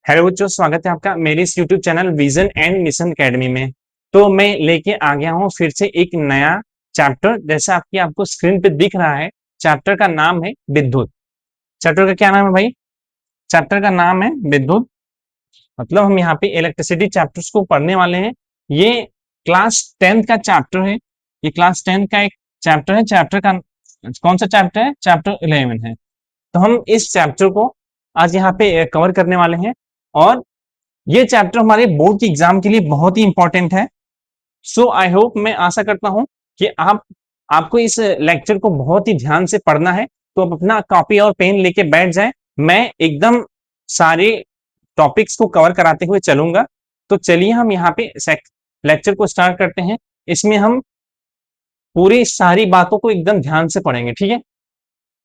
Hello बच्चों, स्वागत है आपका मेरे इस YouTube channel vision and mission academy में। तो मैं लेके आ गया हूँ फिर से एक नया चैप्टर। जैसा आपको स्क्रीन पे दिख रहा है, चैप्टर का नाम है विद्युत। चैप्टर का क्या नाम है भाई? चैप्टर का नाम है विद्युत। मतलब हम यहाँ पे इलेक्ट्रिसिटी चैप्टर्स को पढ़ने वाले हैं। ये क्लास 10th का चैप्टर है। ये क्लास 10th का एक चैप्टर है। चैप्टर का कौन सा चैप्टर है? चैप्टर 11 है। तो हम इस चैप्टर को आज यहाँ पे कवर करने वाले हैं। और ये चैप्टर हमारे बोर्ड के एग्जाम के लिए बहुत ही इंपॉर्टेंट है। सो आई होप, मैं आशा करता हूं कि आपको इस लेक्चर को बहुत ही ध्यान से पढ़ना है। तो आप अपना कॉपी और पेन लेके बैठ जाएं। मैं एकदम सारे टॉपिक्स को कवर कराते हुए चलूंगा। तो चलिए हम यहाँ पे लेक्चर को स्टार्ट करते हैं। इसमें हम पूरी सारी बातों को एकदम ध्यान से पढ़ेंगे, ठीक है?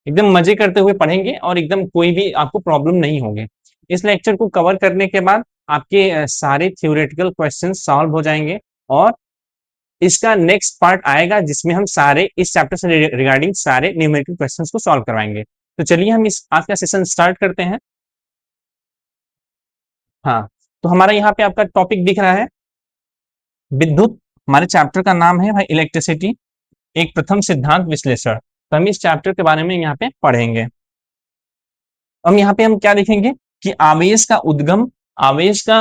एकदम मजे करते हुए पढ़ेंगे और एकदम कोई भी आपको प्रॉब्लम नहीं होगी। इस लेक्चर को कवर करने के बाद आपके सारे थ्योरेटिकल क्वेश्चन सॉल्व हो जाएंगे। और इसका नेक्स्ट पार्ट आएगा जिसमें हम सारे इस चैप्टर से रिगार्डिंग सारे न्यूमेरिकल क्वेश्चंस को सॉल्व करवाएंगे। तो चलिए हम इस आज का सेशन स्टार्ट करते हैं। हाँ, तो हमारा यहाँ पे आपका टॉपिक दिख रहा है विद्युत। हमारे चैप्टर का नाम है भाई इलेक्ट्रिसिटी, एक प्रथम सिद्धांत विश्लेषण। तो हम इस चैप्टर के बारे में यहाँ पे पढ़ेंगे। हम यहाँ पे हम क्या देखेंगे कि आवेश का उद्गम, आवेश का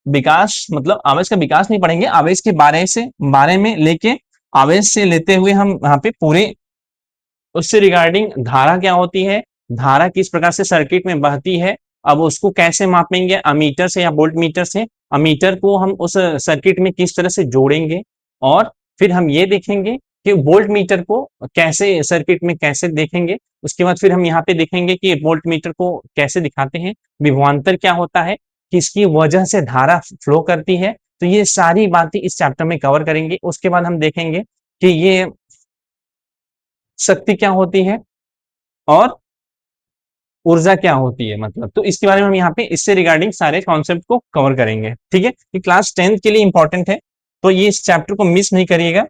विकास, मतलब आवेश का विकास नहीं पढ़ेंगे, आवेश के बारे में लेके आवेश से लेते हुए हम यहाँ पे पूरे उससे रिगार्डिंग धारा क्या होती है, धारा किस प्रकार से सर्किट में बहती है, अब उसको कैसे मापेंगे, अमीटर से या वोल्ट मीटर से, अमीटर को हम उस सर्किट में किस तरह से जोड़ेंगे। और फिर हम ये देखेंगे कि वोल्ट मीटर को कैसे सर्किट में कैसे देखेंगे। उसके बाद फिर हम यहाँ पे देखेंगे कि वोल्ट मीटर को कैसे दिखाते हैं, विभवांतर क्या होता है, किसकी वजह से धारा फ्लो करती है। तो ये सारी बातें इस चैप्टर में कवर करेंगे। उसके बाद हम देखेंगे कि ये शक्ति क्या होती है और ऊर्जा क्या होती है, मतलब तो इसके बारे में हम यहाँ पे इससे रिगार्डिंग सारे कॉन्सेप्ट को कवर करेंगे, ठीक है? ये क्लास 10th के लिए इंपॉर्टेंट है, तो ये इस चैप्टर को मिस नहीं करिएगा।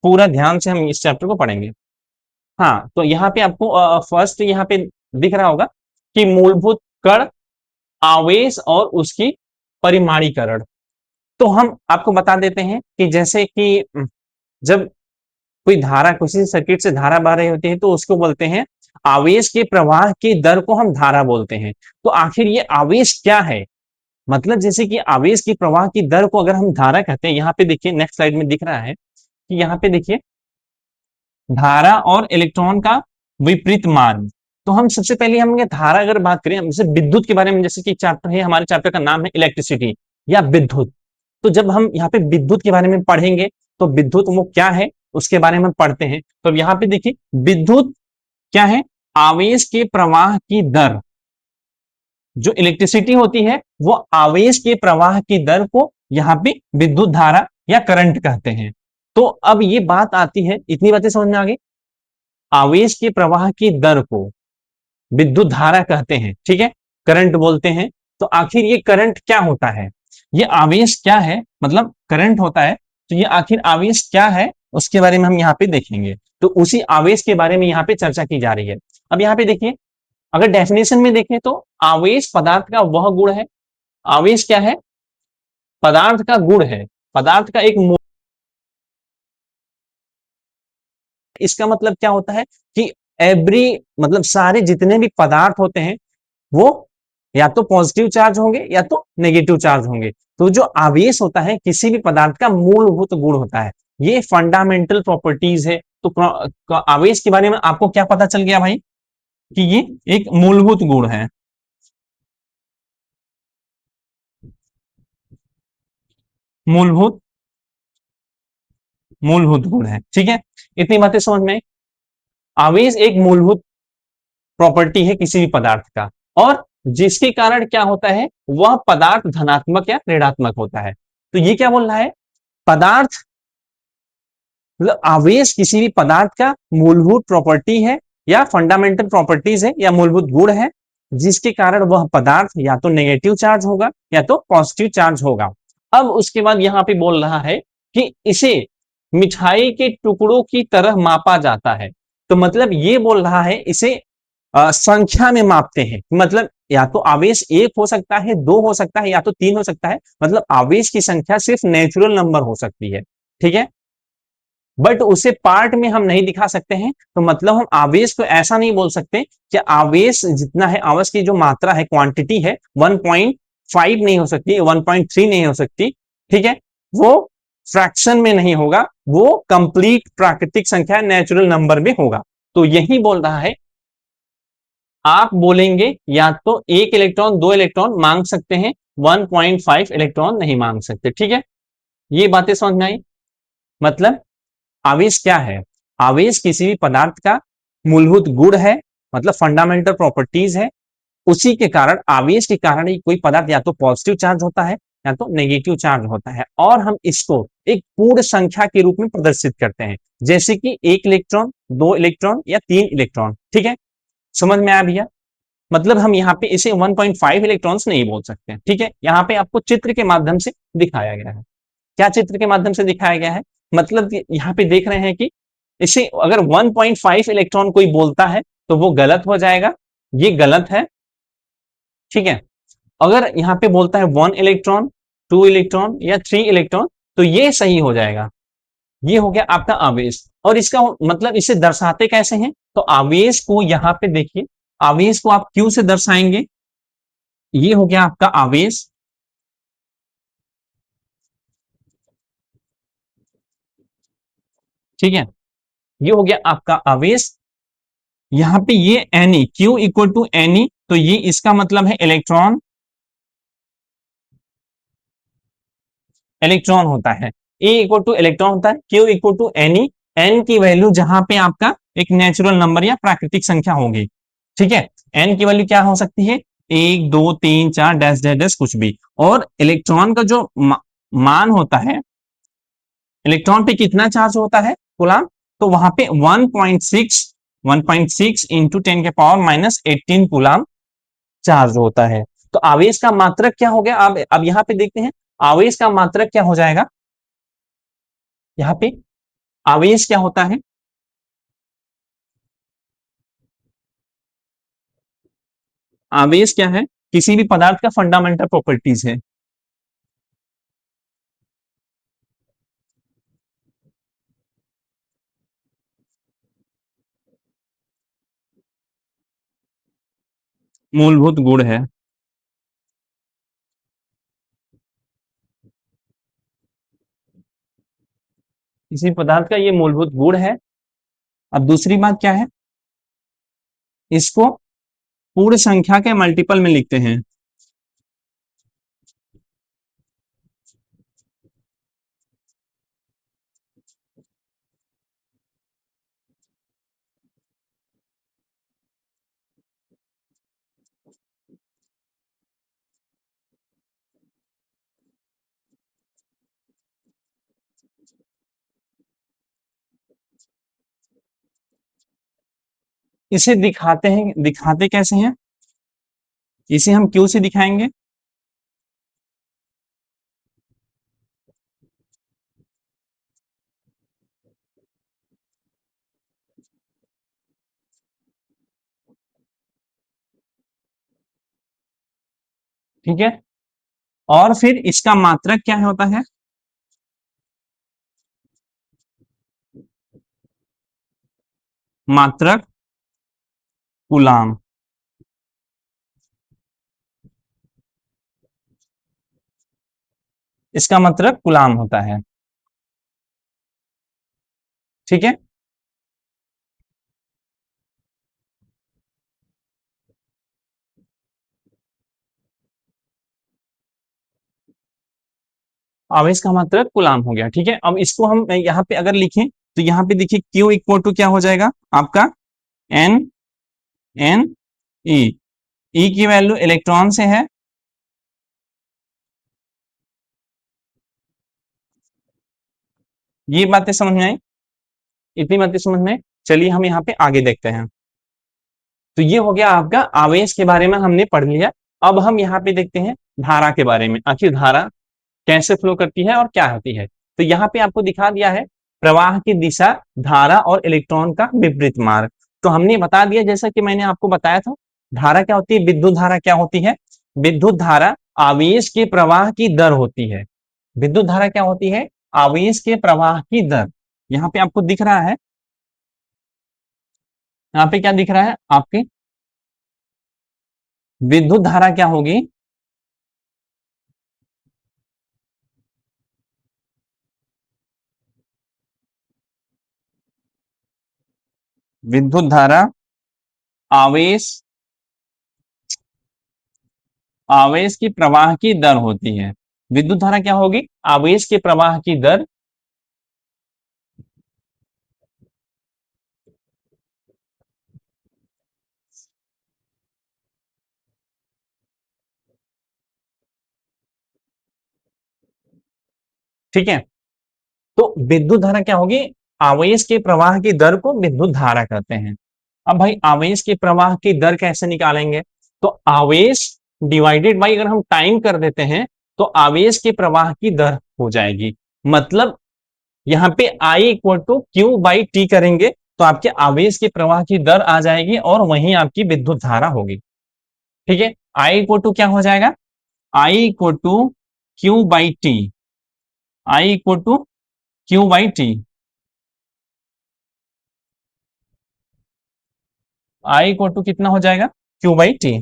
पूरा ध्यान से हम इस चैप्टर को पढ़ेंगे। हाँ, तो यहाँ पे आपको फर्स्ट यहाँ पे दिख रहा होगा कि मूलभूत कण, आवेश और उसकी परिमाणीकरण। तो हम आपको बता देते हैं कि जैसे कि जब कोई धारा, किसी सर्किट से धारा बह रही होती है तो उसको बोलते हैं आवेश के प्रवाह की दर को हम धारा बोलते हैं। तो आखिर ये आवेश क्या है? मतलब जैसे कि आवेश की प्रवाह की दर को अगर हम धारा कहते हैं, यहाँ पे देखिए नेक्स्ट स्लाइड में दिख रहा है कि यहाँ पे देखिए धारा और इलेक्ट्रॉन का विपरीत मार्ग। तो हम सबसे पहले हम धारा अगर बात करें, जैसे विद्युत के बारे में, जैसे कि चैप्टर है, हमारे चैप्टर का नाम है इलेक्ट्रिसिटी या विद्युत। तो जब हम यहाँ पे विद्युत के बारे में पढ़ेंगे तो विद्युत वो क्या है उसके बारे में पढ़ते हैं। तो यहाँ पे देखिए विद्युत क्या है? आवेश के प्रवाह की दर। जो इलेक्ट्रिसिटी होती है वो आवेश के प्रवाह की दर को यहाँ पे विद्युत धारा या करंट कहते हैं। तो अब ये बात आती है, इतनी बातें समझ में आ गई। आवेश के प्रवाह की दर को विद्युत धारा कहते हैं, ठीक है? करंट बोलते हैं। तो आखिर ये करंट क्या होता है, ये आवेश क्या है, मतलब करंट होता है। तो ये आखिर आवेश क्या है उसके बारे में हम यहाँ पे देखेंगे। तो उसी आवेश के बारे में यहाँ पे चर्चा की जा रही है। अब यहाँ पे देखिए, अगर डेफिनेशन में देखें तो आवेश पदार्थ का वह गुण है। आवेश क्या है? पदार्थ का गुण है, पदार्थ का एक मूल। इसका मतलब क्या होता है कि एवरी, मतलब सारे जितने भी पदार्थ होते हैं वो या तो पॉजिटिव चार्ज होंगे या तो नेगेटिव चार्ज होंगे। तो जो आवेश होता है किसी भी पदार्थ का मूलभूत गुण होता है, ये फंडामेंटल प्रॉपर्टीज है। तो आवेश के बारे में आपको क्या पता चल गया भाई कि ये एक मूलभूत गुण है। मूलभूत मूलभूत गुण है, ठीक है? इतनी बातें समझ में। आवेश एक मूलभूत प्रॉपर्टी है किसी भी पदार्थ का, और जिसके कारण क्या होता है, वह पदार्थ धनात्मक या ऋणात्मक होता है। तो ये क्या बोल रहा है? पदार्थ, मतलब आवेश किसी भी पदार्थ का मूलभूत प्रॉपर्टी है या फंडामेंटल प्रॉपर्टीज है या मूलभूत गुण है, जिसके कारण वह पदार्थ या तो नेगेटिव चार्ज होगा या तो पॉजिटिव चार्ज होगा। अब उसके बाद यहाँ पे बोल रहा है कि इसे मिठाई के टुकड़ों की तरह मापा जाता है। तो मतलब ये बोल रहा है इसे संख्या में मापते हैं, मतलब या तो आवेश एक हो सकता है, दो हो सकता है, या तो तीन हो सकता है, मतलब आवेश की संख्या सिर्फ नेचुरल नंबर हो सकती है, ठीक है। बट उसे पार्ट में हम नहीं दिखा सकते हैं, तो मतलब हम आवेश को ऐसा नहीं बोल सकते कि आवेश जितना है, आवेश की जो मात्रा है, क्वांटिटी है, 1.5 नहीं हो सकती, 1.3 नहीं हो सकती, ठीक है। वो फ्रैक्शन में नहीं होगा, वो कंप्लीट प्राकृतिक संख्या नेचुरल नंबर में होगा। तो यही बोल रहा है, आप बोलेंगे या तो एक इलेक्ट्रॉन, दो इलेक्ट्रॉन मांग सकते हैं, 1.5 इलेक्ट्रॉन नहीं मांग सकते, ठीक है। ये बातें समझ में आई। मतलब आवेश क्या है? आवेश किसी भी पदार्थ का मूलभूत गुण है, मतलब फंडामेंटल प्रॉपर्टीज है। उसी के कारण, आवेश के कारण ही कोई पदार्थ या तो पॉजिटिव चार्ज होता है या तो नेगेटिव चार्ज होता है, और हम इसको एक पूर्ण संख्या के रूप में प्रदर्शित करते हैं, जैसे कि एक इलेक्ट्रॉन, दो इलेक्ट्रॉन या तीन इलेक्ट्रॉन, ठीक है। समझ में आया भैया? मतलब हम यहाँ पे इसे 1.5 इलेक्ट्रॉन्स नहीं बोल सकते, ठीक है। यहाँ पे आपको चित्र के माध्यम से दिखाया गया है। क्या चित्र के माध्यम से दिखाया गया है? मतलब यहाँ पे देख रहे हैं कि इसे अगर 1.5 इलेक्ट्रॉन कोई बोलता है तो वो गलत हो जाएगा, ये गलत है, ठीक है। अगर यहाँ पे बोलता है 1 इलेक्ट्रॉन, 2 इलेक्ट्रॉन या 3 इलेक्ट्रॉन, तो ये सही हो जाएगा। ये हो गया आपका आवेश। और इसका मतलब इसे दर्शाते कैसे हैं? तो आवेश को यहाँ पे देखिए, आवेश को आप क्यू से दर्शाएंगे। ये हो गया आपका आवेश, ठीक है। ये हो गया आपका आवेश। यहाँ पे ये NE, Q equal to NE, तो ये इसका मतलब है इलेक्ट्रॉन, इलेक्ट्रॉन होता है। ए इक्वल टू इलेक्ट्रॉन होता है, Q equal to NE, N की वैल्यू जहां पे आपका एक नेचुरल नंबर या प्राकृतिक संख्या होगी, ठीक है। एन की वैल्यू क्या हो सकती है? एक, दो, तीन, चार, डैश डैश डैश, कुछ भी। और इलेक्ट्रॉन का जो मान होता है, इलेक्ट्रॉन पे कितना चार्ज होता है कूलाम, तो वहां पे 1.6 इंटू 10⁻⁻18 कूलाम चार्ज होता है। तो आवेश का मात्रक क्या हो गया? अब यहाँ पे देखते हैं, आवेश का मात्रक क्या हो जाएगा। यहाँ पे आवेश क्या होता है? आवेश क्या है? किसी भी पदार्थ का फंडामेंटल प्रॉपर्टीज है। मूलभूत गुण है। किसी पदार्थ का ये मूलभूत गुण है। अब दूसरी बात क्या है? इसको पूर्ण संख्या के मल्टीपल में लिखते हैं। इसे दिखाते हैं, दिखाते कैसे हैं? इसे हम क्यू से दिखाएंगे, ठीक है। और फिर इसका मात्रक क्या होता है? मात्रक कूलाम। इसका मात्रक कूलाम होता है, ठीक है। आवेश का मात्रक कूलाम हो गया, ठीक है। अब इसको हम यहाँ पे अगर लिखें, तो यहाँ पे देखिए क्यू इक्वल टू क्या हो जाएगा आपका? एन, एन, ई। ई की वैल्यू इलेक्ट्रॉन से है, ये बातें समझ में आई? इतनी बातें समझ में? चलिए हम यहाँ पे आगे देखते हैं। तो ये हो गया आपका आवेश के बारे में हमने पढ़ लिया। अब हम यहाँ पे देखते हैं धारा के बारे में, आखिर धारा कैसे फ्लो करती है और क्या होती है। तो यहाँ पे आपको दिखा दिया है प्रवाह की दिशा, धारा और इलेक्ट्रॉन का विपरीत मार्ग। तो हमने बता दिया, जैसा कि मैंने आपको बताया था धारा क्या होती है? विद्युत धारा क्या होती है? विद्युत धारा आवेश के प्रवाह की दर होती है। विद्युत धारा क्या होती है? आवेश के प्रवाह की दर। यहाँ पे आपको दिख रहा है, यहाँ पे क्या दिख रहा है आपके? विद्युत धारा क्या होगी? विद्युत धारा आवेश आवेश की प्रवाह की दर होती है। विद्युत धारा क्या होगी? आवेश के प्रवाह की दर। ठीक है, तो विद्युत धारा क्या होगी? आवेश के प्रवाह की दर को विद्युत धारा कहते हैं। अब भाई आवेश के प्रवाह की दर कैसे निकालेंगे? तो आवेश डिवाइडेड बाई, अगर हम टाइम कर देते हैं तो आवेश के प्रवाह की दर हो जाएगी। मतलब यहाँ पे I equal to Q by T करेंगे तो आपके आवेश के प्रवाह की दर आ जाएगी और वहीं आपकी विद्युत धारा होगी। ठीक है, आई इक्वल टू क्या हो जाएगा? I equal to Q by T. I equal to Q by T. I equal to कितना हो जाएगा? Q by T.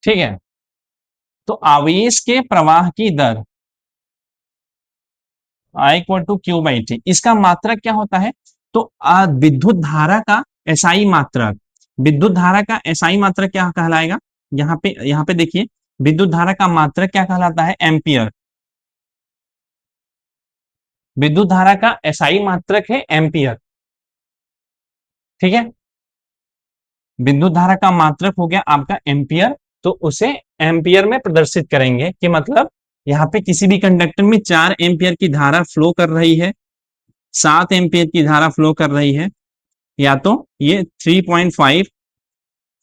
ठीक है, तो आवेश के प्रवाह की दर I equal to Q by T, इसका मात्रक क्या होता है? तो विद्युत धारा का एसआई मात्रक। विद्युत धारा का एसआई मात्रक क्या कहलाएगा? यहाँ पे देखिए, विद्युत धारा का मात्रक क्या कहलाता है? एम्पियर। विद्युत धारा का एसआई मात्रक है एम्पियर। ठीक है, विद्युत धारा का मात्रक हो गया आपका एम्पियर, तो उसे एम्पियर में प्रदर्शित करेंगे कि मतलब यहाँ पे किसी भी कंडक्टर में 4 एम्पियर की धारा फ्लो कर रही है, 7 एम्पियर की धारा फ्लो कर रही है, या तो ये 3.5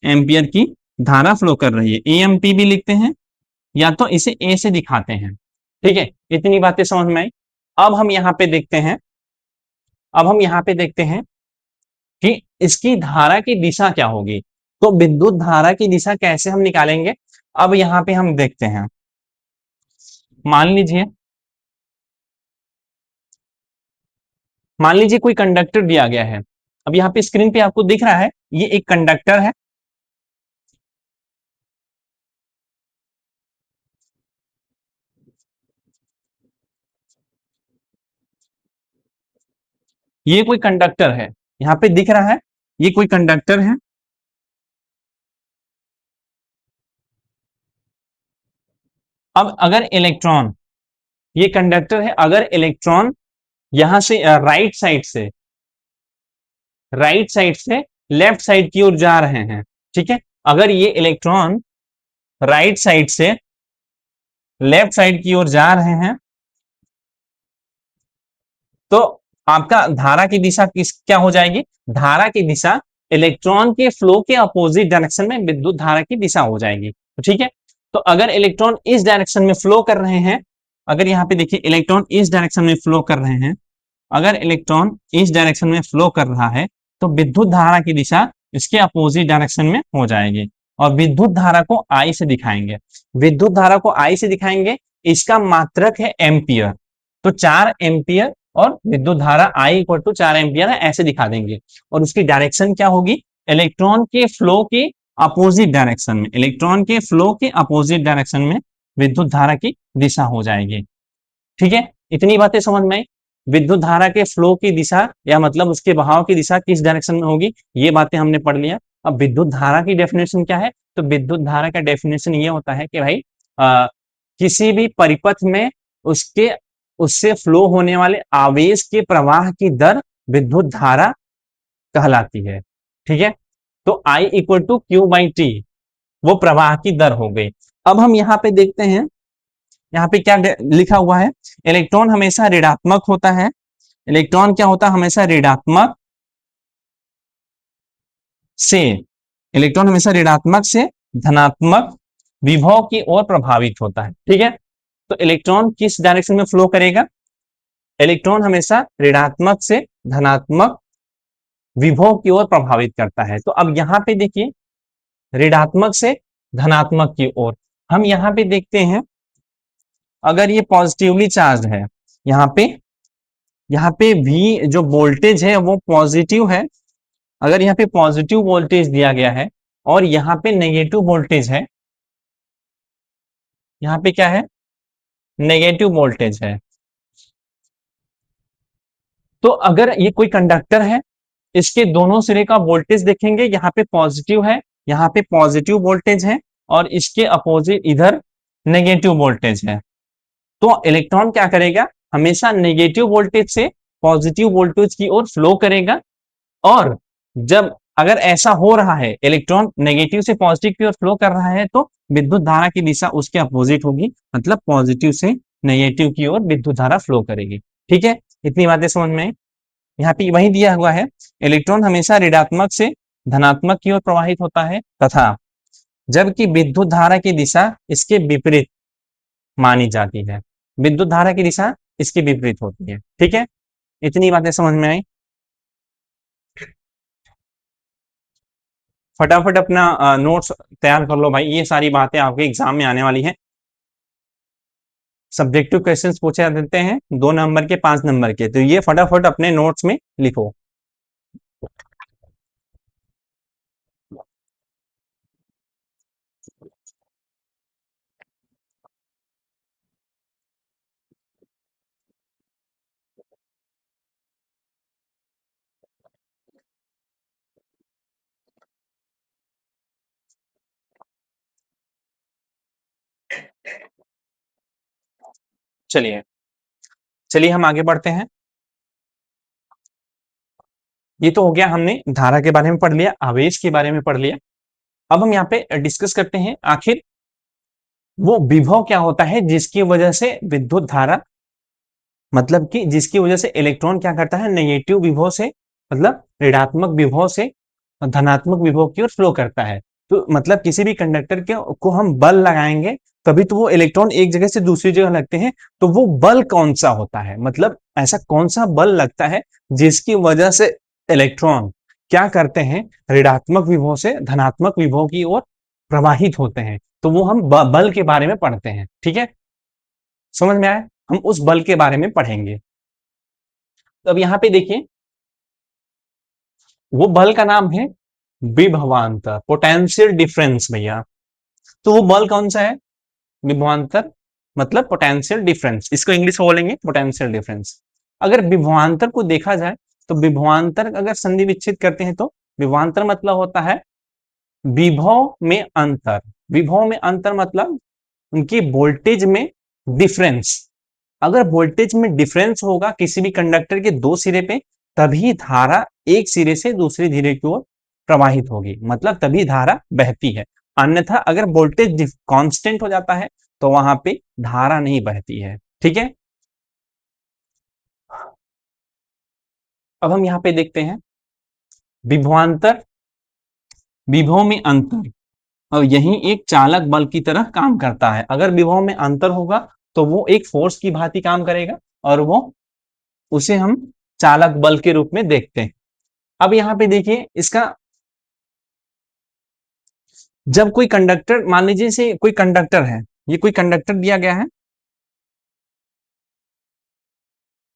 एम्पियर की धारा फ्लो कर रही है, एएमपी भी लिखते हैं, या तो इसे ए से दिखाते हैं। ठीक है, इतनी बातें समझ में आई। अब हम यहाँ पे देखते हैं, अब हम यहाँ पे देखते हैं कि इसकी धारा की दिशा क्या होगी। तो विद्युत धारा की दिशा कैसे हम निकालेंगे? अब यहाँ पे हम देखते हैं, मान लीजिए, मान लीजिए कोई कंडक्टर दिया गया है। अब यहाँ पे स्क्रीन पे आपको दिख रहा है, ये एक कंडक्टर है। ये कोई कंडक्टर है, यहाँ पे दिख रहा है, ये कोई कंडक्टर है। अब अगर इलेक्ट्रॉन, ये कंडक्टर है, अगर इलेक्ट्रॉन यहां से राइट साइड से लेफ्ट साइड की ओर जा रहे हैं, ठीक है, अगर ये इलेक्ट्रॉन राइट साइड से लेफ्ट साइड की ओर जा रहे हैं, तो आपका धारा की दिशा किस क्या हो जाएगी? धारा की दिशा इलेक्ट्रॉन के फ्लो के अपोजिट डायरेक्शन में विद्युत धारा की दिशा हो जाएगी। तो ठीक है, तो अगर इलेक्ट्रॉन इस डायरेक्शन में फ्लो कर रहे हैं, अगर यहाँ पे देखिए इलेक्ट्रॉन इस डायरेक्शन में फ्लो कर रहे हैं, अगर इलेक्ट्रॉन इस डायरेक्शन में फ्लो कर रहा है तो विद्युत धारा की दिशा इसके अपोजिट डायरेक्शन में हो जाएगी और विद्युत धारा को आई से दिखाएंगे। विद्युत धारा को आई से दिखाएंगे, इसका मात्रक है एम्पियर। तो 4 एम्पियर और विद्युत धारा आई इक्वल टू 4 एम्पियर है, ऐसे दिखा देंगे। और उसकी डायरेक्शन क्या होगी? इलेक्ट्रॉन के फ्लो के अपोजिट डायरेक्शन में, इलेक्ट्रॉन के फ्लो के अपोजिट डायरेक्शन में विद्युत धारा की दिशा हो जाएगी। ठीक है, इतनी बातें समझ में आई। विद्युत धारा के फ्लो की दिशा या मतलब उसके बहाव की दिशा किस डायरेक्शन में होगी, ये बातें हमने पढ़ लिया। अब विद्युत धारा की डेफिनेशन क्या है? तो विद्युत धारा का डेफिनेशन ये होता है कि भाई किसी भी परिपथ में उसके उससे फ्लो होने वाले आवेश के प्रवाह की दर विद्युत धारा कहलाती है। ठीक है, तो I equal to Q by T वो प्रवाह की दर हो गई। अब हम यहाँ पे देखते हैं, यहाँ पे क्या लिखा हुआ है? इलेक्ट्रॉन हमेशा ऋणात्मक होता है। इलेक्ट्रॉन क्या होता है? हमेशा ऋणात्मक से, इलेक्ट्रॉन हमेशा ऋणात्मक से धनात्मक विभव की ओर प्रभावित होता है। ठीक है, तो इलेक्ट्रॉन किस डायरेक्शन में फ्लो करेगा? इलेक्ट्रॉन हमेशा ऋणात्मक से धनात्मक विभव की ओर प्रभावित करता है। तो अब यहाँ पे देखिए ऋणात्मक से धनात्मक की ओर हम यहाँ पे देखते हैं, अगर ये पॉजिटिवली चार्ज है, यहाँ पे भी जो वोल्टेज है वो पॉजिटिव है। अगर यहाँ पे पॉजिटिव वोल्टेज दिया गया है और यहाँ पे नेगेटिव वोल्टेज है, यहाँ पे क्या है, नेगेटिव वोल्टेज है। तो अगर ये कोई कंडक्टर है, इसके दोनों सिरे का वोल्टेज देखेंगे, यहाँ पे पॉजिटिव है, यहाँ पे पॉजिटिव वोल्टेज है और इसके अपोजिट इधर नेगेटिव वोल्टेज है। तो इलेक्ट्रॉन क्या करेगा, हमेशा नेगेटिव वोल्टेज से पॉजिटिव वोल्टेज की ओर फ्लो करेगा। और जब अगर ऐसा हो रहा है, इलेक्ट्रॉन नेगेटिव से पॉजिटिव की ओर फ्लो कर रहा है, तो विद्युत धारा की दिशा उसके अपोजिट होगी, मतलब पॉजिटिव से नेगेटिव की ओर विद्युत धारा फ्लो करेगी। ठीक है, इतनी बातें समझ में आई। यहाँ पे वही दिया हुआ है, इलेक्ट्रॉन हमेशा ऋणात्मक से धनात्मक की ओर प्रवाहित होता है, तथा जबकि विद्युत धारा की दिशा इसके विपरीत मानी जाती है। विद्युत धारा की दिशा इसके विपरीत होती है। ठीक है, इतनी बातें समझ में आई। फटाफट अपना नोट्स तैयार कर लो भाई, ये सारी बातें आपके एग्जाम में आने वाली हैं। सब्जेक्टिव क्वेश्चंस पूछे जाते हैं 2 नंबर के, 5 नंबर के, तो ये फटाफट अपने नोट्स में लिखो। चलिए चलिए हम आगे बढ़ते हैं। ये तो हो गया, हमने धारा के बारे में पढ़ लिया, आवेश के बारे में पढ़ लिया। अब हम यहाँ पे डिस्कस करते हैं आखिर वो विभव क्या होता है जिसकी वजह से विद्युत धारा, मतलब कि जिसकी वजह से इलेक्ट्रॉन क्या करता है, नेगेटिव विभव से, मतलब ऋणात्मक विभव से धनात्मक विभव की ओर फ्लो करता है। तो मतलब किसी भी कंडक्टर के को हम बल लगाएंगे तभी तो वो इलेक्ट्रॉन एक जगह से दूसरी जगह लगते हैं। तो वो बल कौन सा होता है, मतलब ऐसा कौन सा बल लगता है जिसकी वजह से इलेक्ट्रॉन क्या करते हैं, ऋणात्मक विभव से धनात्मक विभव की ओर प्रवाहित होते हैं। तो वो हम बल के बारे में पढ़ते हैं। ठीक है, समझ में आया, हम उस बल के बारे में पढ़ेंगे। तो अब यहाँ पे देखिए, वो बल का नाम है विभवांतर, पोटेंशियल डिफरेंस भैया। तो वो बल कौन सा है, विभवांतर, मतलब पोटेंशियल डिफरेंस, इसको इंग्लिश में बोलेंगे पोटेंशियल डिफरेंस। अगर विभवांतर को देखा जाए तो विभवांतर अगर संधि विच्छेद करते हैं तो विभवांतर मतलब होता है विभव में अंतर। विभव में अंतर मतलब उनकी वोल्टेज में डिफरेंस। अगर वोल्टेज में डिफरेंस होगा किसी भी कंडक्टर के दो सिरे पे, तभी धारा एक सिरे से दूसरे सिरे की ओर प्रवाहित होगी, मतलब तभी धारा बहती है। अन्यथा अगर वोल्टेज कांस्टेंट हो जाता है तो वहां पे धारा नहीं बहती है। ठीक है, अब हम यहाँ पे देखते हैं विभवांतर, विभव में अंतर, और यही एक चालक बल की तरह काम करता है। अगर विभव में अंतर होगा तो वो एक फोर्स की भांति काम करेगा और वो उसे हम चालक बल के रूप में देखते हैं। अब यहाँ पे देखिए इसका, जब कोई कंडक्टर, मान लीजिए से कोई कंडक्टर है, ये कोई कंडक्टर दिया गया है,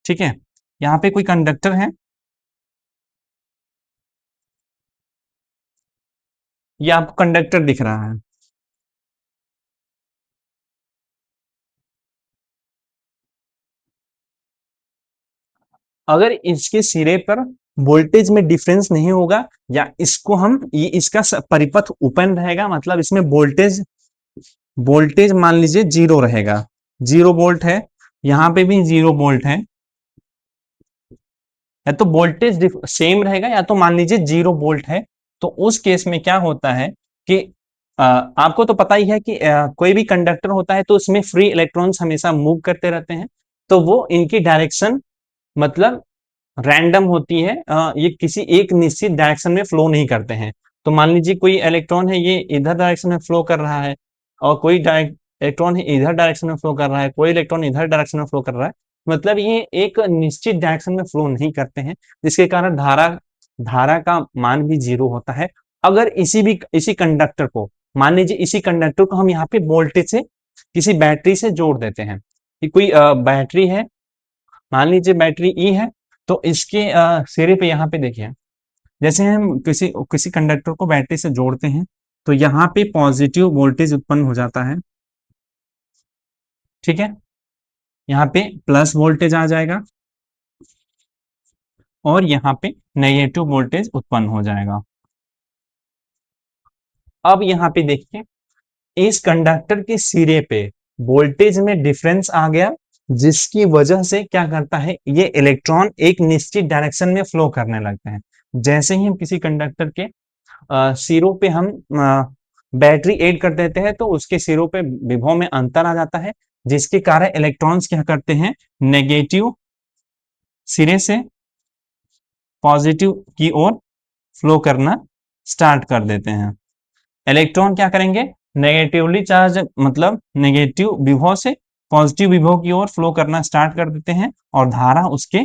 ठीक है, यहाँ पे कोई कंडक्टर है, ये आपको कंडक्टर दिख रहा है। अगर इसके सिरे पर वोल्टेज में डिफरेंस नहीं होगा, या इसको हम ये इसका परिपथ ओपन रहेगा, मतलब इसमें वोल्टेज वोल्टेज मान लीजिए जीरो रहेगा, 0 वोल्ट है, यहाँ पे भी 0 वोल्ट है, या तो वोल्टेज सेम रहेगा या तो मान लीजिए 0 वोल्ट है। तो उस केस में क्या होता है कि आपको तो पता ही है कि कोई भी कंडक्टर होता है तो उसमें फ्री इलेक्ट्रॉन्स हमेशा मूव करते रहते हैं। तो वो इनकी डायरेक्शन मतलब रैंडम होती है, ये किसी एक निश्चित डायरेक्शन में फ्लो नहीं करते हैं। तो मान लीजिए कोई इलेक्ट्रॉन है, ये इधर डायरेक्शन में फ्लो कर रहा है, और कोई इलेक्ट्रॉन है इधर डायरेक्शन में फ्लो कर रहा है, कोई इलेक्ट्रॉन इधर डायरेक्शन में फ्लो कर रहा है। मतलब ये एक निश्चित डायरेक्शन में फ्लो नहीं करते हैं, जिसके कारण धारा धारा का मान भी 0 होता है। अगर इसी कंडक्टर को, मान लीजिए इसी कंडक्टर को हम यहाँ पे वोल्टेज से किसी बैटरी से जोड़ देते हैं कि कोई बैटरी है, मान लीजिए बैटरी ई है, तो इसके सिरे पे यहाँ पे देखिए, जैसे हम किसी किसी कंडक्टर को बैटरी से जोड़ते हैं तो यहाँ पे पॉजिटिव वोल्टेज उत्पन्न हो जाता है, ठीक है, यहाँ पे प्लस वोल्टेज आ जाएगा और यहाँ पे नेगेटिव वोल्टेज उत्पन्न हो जाएगा। अब यहाँ पे देखिए, इस कंडक्टर के सिरे पे वोल्टेज में डिफरेंस आ गया, जिसकी वजह से क्या करता है, ये इलेक्ट्रॉन एक निश्चित डायरेक्शन में फ्लो करने लगते हैं। जैसे ही हम किसी कंडक्टर के सिरों पे हम बैटरी ऐड कर देते हैं तो उसके सिरों पे विभव में अंतर आ जाता है, जिसके कारण इलेक्ट्रॉन्स क्या करते हैं, नेगेटिव सिरे से पॉजिटिव की ओर फ्लो करना स्टार्ट कर देते हैं। इलेक्ट्रॉन क्या करेंगे, नेगेटिवली चार्ज मतलब नेगेटिव विभव से पॉजिटिव विभव की ओर फ्लो करना स्टार्ट कर देते हैं और धारा उसके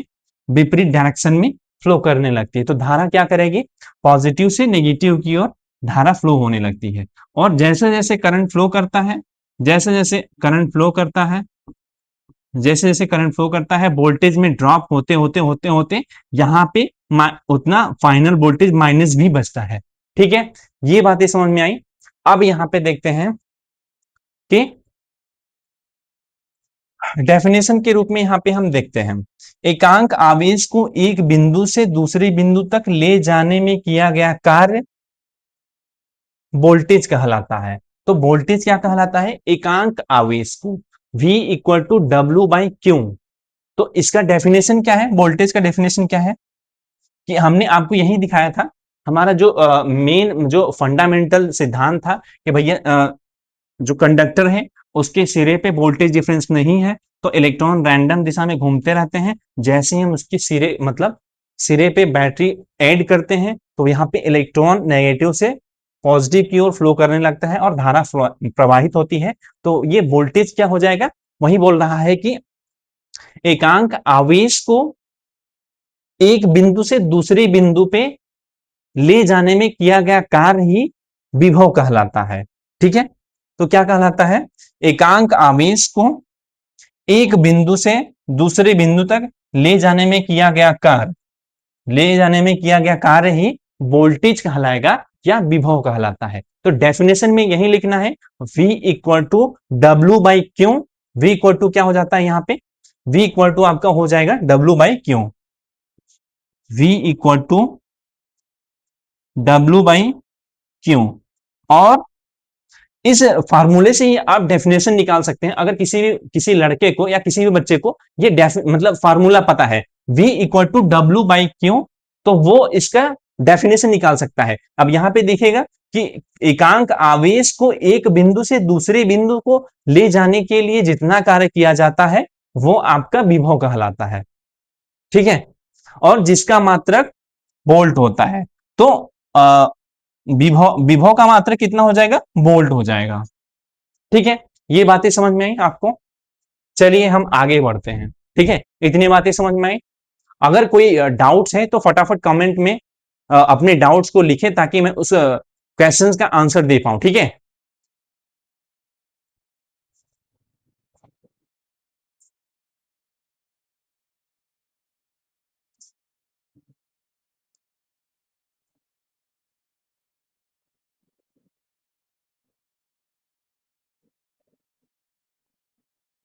विपरीत डायरेक्शन में फ्लो करने लगती है। तो धारा क्या करेगी, पॉजिटिव से नेगेटिव की ओर धारा फ्लो होने लगती है। और जैसे जैसे करंट फ्लो करता है, जैसे जैसे करंट फ्लो करता है, जैसे जैसे करंट फ्लो करता है, वोल्टेज में ड्रॉप होते होते होते होते यहाँ पे उतना फाइनल वोल्टेज माइनस भी बचता है। ठीक है, ये बातें समझ में आई। अब यहाँ पे देखते हैं कि डेफिनेशन के रूप में यहाँ पे हम देखते हैं, एकांक आवेश को एक बिंदु से दूसरे बिंदु तक ले जाने में किया गया कार्य वोल्टेज कहलाता है। तो वोल्टेज क्या कहलाता है, एकांक आवेश को V equal to W by Q. तो इसका डेफिनेशन क्या है, वोल्टेज का डेफिनेशन क्या है, कि हमने आपको यही दिखाया था, हमारा जो मेन जो फंडामेंटल सिद्धांत था कि भैया जो कंडक्टर है उसके सिरे पे वोल्टेज डिफरेंस नहीं है, तो इलेक्ट्रॉन रैंडम दिशा में घूमते रहते हैं। जैसे ही हम उसके सिरे मतलब सिरे पे बैटरी ऐड करते हैं तो यहाँ पे इलेक्ट्रॉन नेगेटिव से पॉजिटिव की ओर फ्लो करने लगता है और धारा प्रवाहित होती है। तो ये वोल्टेज क्या हो जाएगा, वही बोल रहा है कि एकांक आवेश को एक बिंदु से दूसरे बिंदु पे ले जाने में किया गया कार्य ही विभव कहलाता है। ठीक है, तो क्या कहलाता है, एकांक आवेश को एक बिंदु से दूसरे बिंदु तक ले जाने में किया गया कार्य, ले जाने में किया गया कार्य ही वोल्टेज कहलाएगा या विभव कहलाता है। तो डेफिनेशन में यही लिखना है, V equal to W by Q. V equal to क्या हो जाता है, यहाँ पे V इक्वल टू आपका हो जाएगा W by Q. V equal to W by Q. और इस फार्मूले से ही आप डेफिनेशन निकाल सकते हैं। अगर किसी लड़के को या किसी भी बच्चे को ये मतलब फार्मूला पता है V equal to W by Q, तो वो इसका डेफिनेशन निकाल सकता है। अब यहाँ पे देखिएगा कि एकांक आवेश को एक बिंदु से दूसरे बिंदु को ले जाने के लिए जितना कार्य किया जाता है वो आपका विभव कहलाता है। ठीक है, और जिसका मात्रक वोल्ट होता है। तो विभव विभव का मात्रक कितना हो जाएगा, वोल्ट हो जाएगा। ठीक है, ये बातें समझ में आई आपको। चलिए हम आगे बढ़ते हैं। ठीक है, इतनी बातें समझ में आई। अगर कोई डाउट्स है तो फटाफट कमेंट में अपने डाउट्स को लिखें ताकि मैं उस क्वेश्चंस का आंसर दे पाऊं। ठीक है,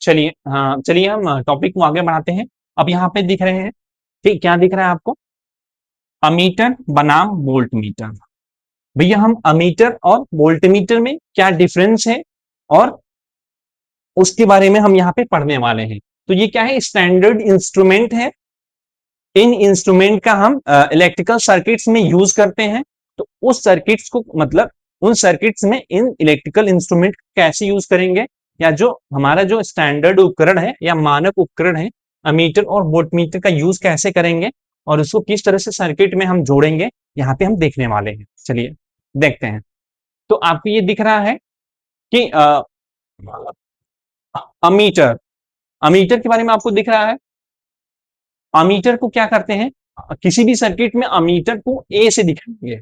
चलिए, हाँ चलिए हम टॉपिक को आगे बढ़ाते हैं। अब यहाँ पे दिख रहे हैं, ठीक, क्या दिख रहा है आपको, अमीटर बनाम वोल्ट मीटर। भैया हम अमीटर और वोल्टमीटर में क्या डिफरेंस है और उसके बारे में हम यहाँ पे पढ़ने वाले हैं। तो ये क्या है, स्टैंडर्ड इंस्ट्रूमेंट है। इन इंस्ट्रूमेंट का हम इलेक्ट्रिकल सर्किट्स में यूज करते हैं। तो उस सर्किट्स को मतलब उन सर्किट्स में इन इलेक्ट्रिकल इंस्ट्रूमेंट कैसे यूज करेंगे, या जो हमारा जो स्टैंडर्ड उपकरण है या मानक उपकरण है अमीटर और वोल्टमीटर का यूज कैसे करेंगे और उसको किस तरह से सर्किट में हम जोड़ेंगे, यहाँ पे हम देखने वाले हैं। चलिए देखते हैं। तो आपको ये दिख रहा है कि अमीटर, अमीटर के बारे में आपको दिख रहा है। अमीटर को क्या करते हैं, किसी भी सर्किट में अमीटर को ए से दिखाएंगे।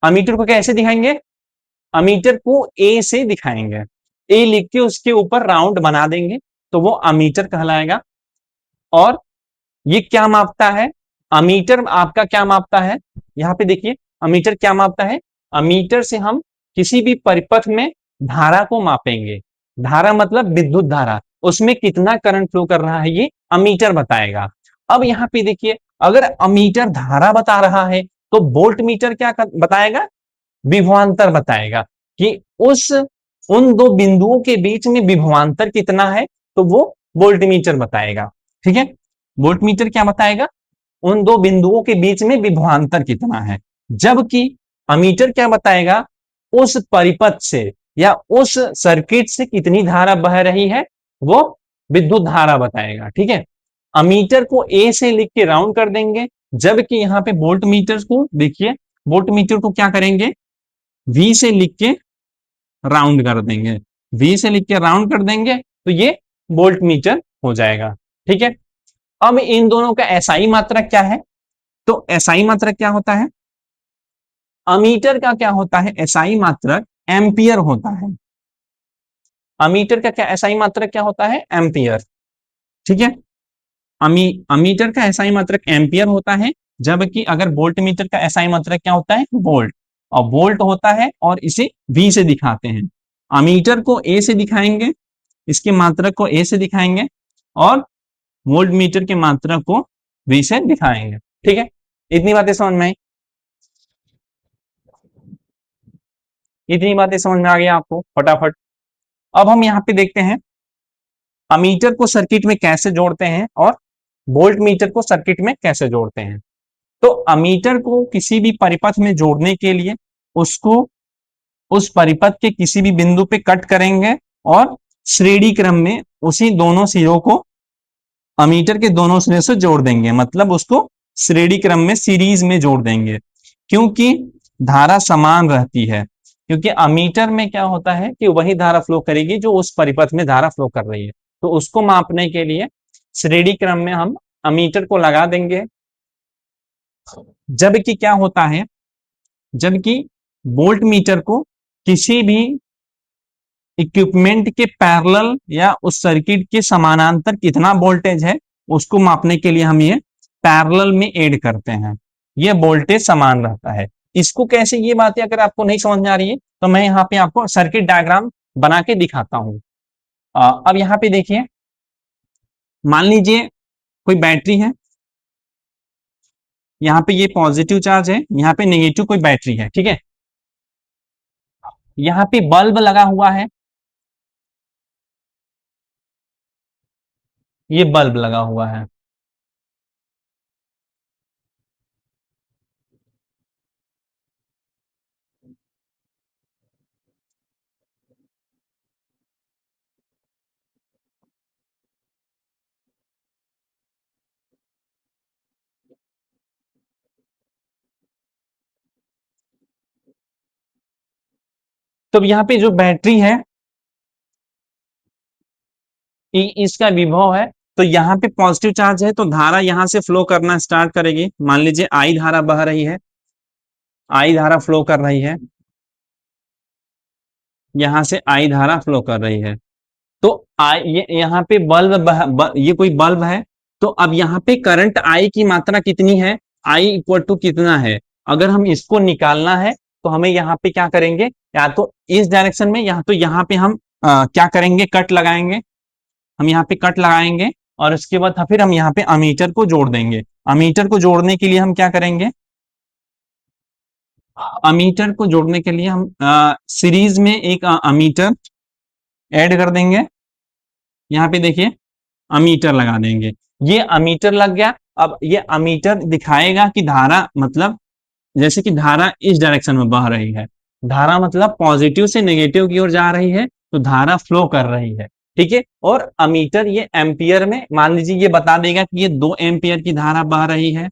अमीटर को कैसे दिखाएंगे? अमीटर को ए से दिखाएंगे, ए लिख के उसके ऊपर राउंड बना देंगे तो वो अमीटर कहलाएगा। और ये क्या मापता है? अमीटर आपका क्या मापता है? यहां पे देखिए, अमीटर क्या मापता है? अमीटर से हम किसी भी परिपथ में धारा को मापेंगे। धारा मतलब विद्युत धारा, उसमें कितना करंट फ्लो कर रहा है ये अमीटर बताएगा। अब यहाँ पे देखिए, अगर अमीटर धारा बता रहा है तो वोल्ट मीटर क्या बताएगा? विभवांतर बताएगा कि उस उन दो बिंदुओं के बीच में विभवांतर कितना है, तो वो वोल्ट मीटर बताएगा। ठीक है, वोल्ट मीटर क्या बताएगा? उन दो बिंदुओं के बीच में विभवांतर कितना है। जबकि अमीटर क्या बताएगा? उस परिपथ से या उस सर्किट से कितनी धारा बह रही है, वो विद्युत धारा बताएगा। ठीक है, अमीटर को ए से लिख के राउंड कर देंगे, जबकि यहाँ पे वोल्ट मीटर को देखिए, वोल्ट मीटर को क्या करेंगे? वी से लिख के राउंड कर देंगे। वी से लिख के राउंड कर देंगे तो ये वोल्ट मीटर हो जाएगा। ठीक है, अब इन दोनों का एसआई मात्रक क्या है? तो एसआई मात्रक क्या होता है? अमीटर का क्या होता है? एसआई मात्रक एम्पियर होता है। अमीटर का क्या एसआई मात्रक क्या होता है? एम्पियर। ठीक है, अमीटर का एसआई मात्रक एम्पियर होता है, जबकि अगर वोल्ट मीटर का एसआई मात्रक क्या होता है? वोल्ट। और वोल्ट होता है और इसे वी से दिखाते हैं। अमीटर को ए से दिखाएंगे, इसके मात्रक को ए से दिखाएंगे, और वोल्ट मीटर के मात्रक को वी से दिखाएंगे। ठीक है, इतनी बातें समझ में आई? इतनी बातें समझ में आ गई आपको फटाफट? अब हम यहाँ पे देखते हैं अमीटर को सर्किट में कैसे जोड़ते हैं और वोल्ट मीटर को सर्किट में कैसे जोड़ते हैं। तो अमीटर को किसी भी परिपथ में जोड़ने के लिए उसको उस परिपथ के किसी भी बिंदु पे कट करेंगे और श्रेणी क्रम में उसी दोनों सिरों को अमीटर के दोनों सिरे से जोड़ देंगे, मतलब उसको श्रेणी क्रम में सीरीज में जोड़ देंगे, क्योंकि धारा समान रहती है। क्योंकि अमीटर में क्या होता है कि वही धारा फ्लो करेगी जो उस परिपथ में धारा फ्लो कर रही है, तो उसको मापने के लिए श्रेणी क्रम में हम अमीटर को लगा देंगे। जबकि क्या होता है, जबकि वोल्ट मीटर को किसी भी इक्विपमेंट के पैरेलल या उस सर्किट के समानांतर कितना वोल्टेज है उसको मापने के लिए हम ये पैरेलल में ऐड करते हैं, ये वोल्टेज समान रहता है। इसको कैसे, ये बातें अगर आपको नहीं समझ में आ रही है तो मैं यहाँ पे आपको सर्किट डायग्राम बना के दिखाता हूँ। अब यहाँ पे देखिए, मान लीजिए कोई बैटरी है, यहाँ पे ये पॉजिटिव चार्ज है, यहाँ पे नेगेटिव कोई बैटरी है। ठीक है, यहाँ पे बल्ब लगा हुआ है, ये बल्ब लगा हुआ है। तो यहाँ पे जो बैटरी है, इसका विभव है, तो यहाँ पे पॉजिटिव चार्ज है तो धारा यहाँ से फ्लो करना स्टार्ट करेगी। मान लीजिए आई धारा बह रही है, आई धारा फ्लो कर रही है, यहाँ से आई धारा फ्लो कर रही है। तो आई, ये यहाँ पे ये कोई बल्ब है, तो अब यहाँ पे करंट आई की मात्रा कितनी है? आई इक्वल टू कितना है? अगर हम इसको निकालना है तो हमें यहाँ पे क्या करेंगे, या तो इस डायरेक्शन में, या तो यहाँ पे हम क्या करेंगे, कट लगाएंगे। हम यहाँ पे कट लगाएंगे और उसके बाद फिर हम यहाँ पे अमीटर को जोड़ देंगे। अमीटर को जोड़ने के लिए हम क्या करेंगे, अमीटर को जोड़ने के लिए हम सीरीज में एक अमीटर ऐड कर देंगे। यहाँ पे देखिए अमीटर लगा देंगे, ये अमीटर लग गया। अब ये अमीटर दिखाएगा कि धारा, मतलब जैसे कि धारा इस डायरेक्शन में बह रही है, धारा मतलब पॉजिटिव से नेगेटिव की ओर जा रही है, तो धारा फ्लो कर रही है। ठीक है, और अमीटर ये एम्पियर में, मान लीजिए ये बता देगा कि ये 2 एम्पियर की धारा बह रही है,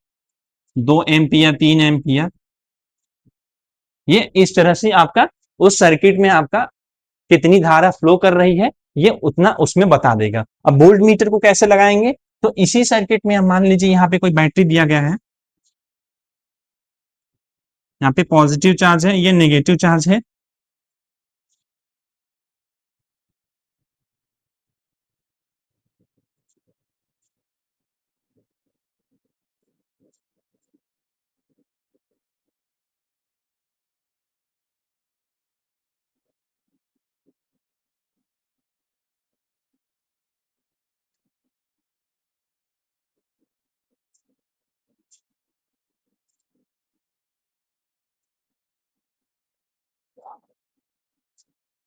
2 एम्पियर, 3 एम्पियर, ये इस तरह से आपका उस सर्किट में आपका कितनी धारा फ्लो कर रही है ये उतना उसमें बता देगा। अब वोल्ट मीटर को कैसे लगाएंगे, तो इसी सर्किट में मान लीजिए यहाँ पे कोई बैटरी दिया गया है, यहाँ पे पॉजिटिव चार्ज है, ये नेगेटिव चार्ज है।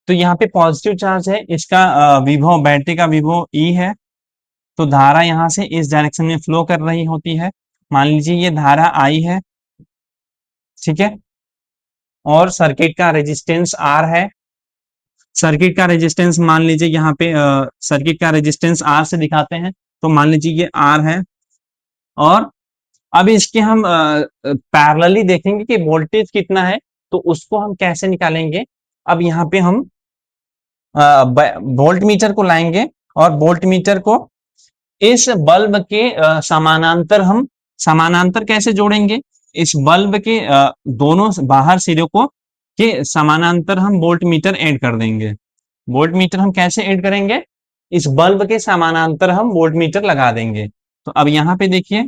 तो यहाँ पे पॉजिटिव चार्ज है, इसका विभव, बैटरी का विभव ई है। तो धारा यहाँ से इस डायरेक्शन में फ्लो कर रही होती है। मान लीजिए ये धारा आई है, ठीक है, और सर्किट का रेजिस्टेंस आर है। सर्किट का रेजिस्टेंस मान लीजिए यहाँ पे सर्किट का रेजिस्टेंस आर से दिखाते हैं। तो मान लीजिए ये आर है, और अब इसके हम पैरेलली देखेंगे कि वोल्टेज कितना है, तो उसको हम कैसे निकालेंगे। अब यहाँ पे हम वोल्ट मीटर को लाएंगे, और वोल्ट मीटर को इस बल्ब के समानांतर हम समानांतर कैसे जोड़ेंगे, इस बल्ब के दोनों बाहर सिरों को के समानांतर हम वोल्ट मीटर ऐड कर देंगे। वोल्ट मीटर हम कैसे ऐड करेंगे, इस बल्ब के समानांतर हम वोल्ट मीटर लगा देंगे। तो अब यहाँ पे देखिए,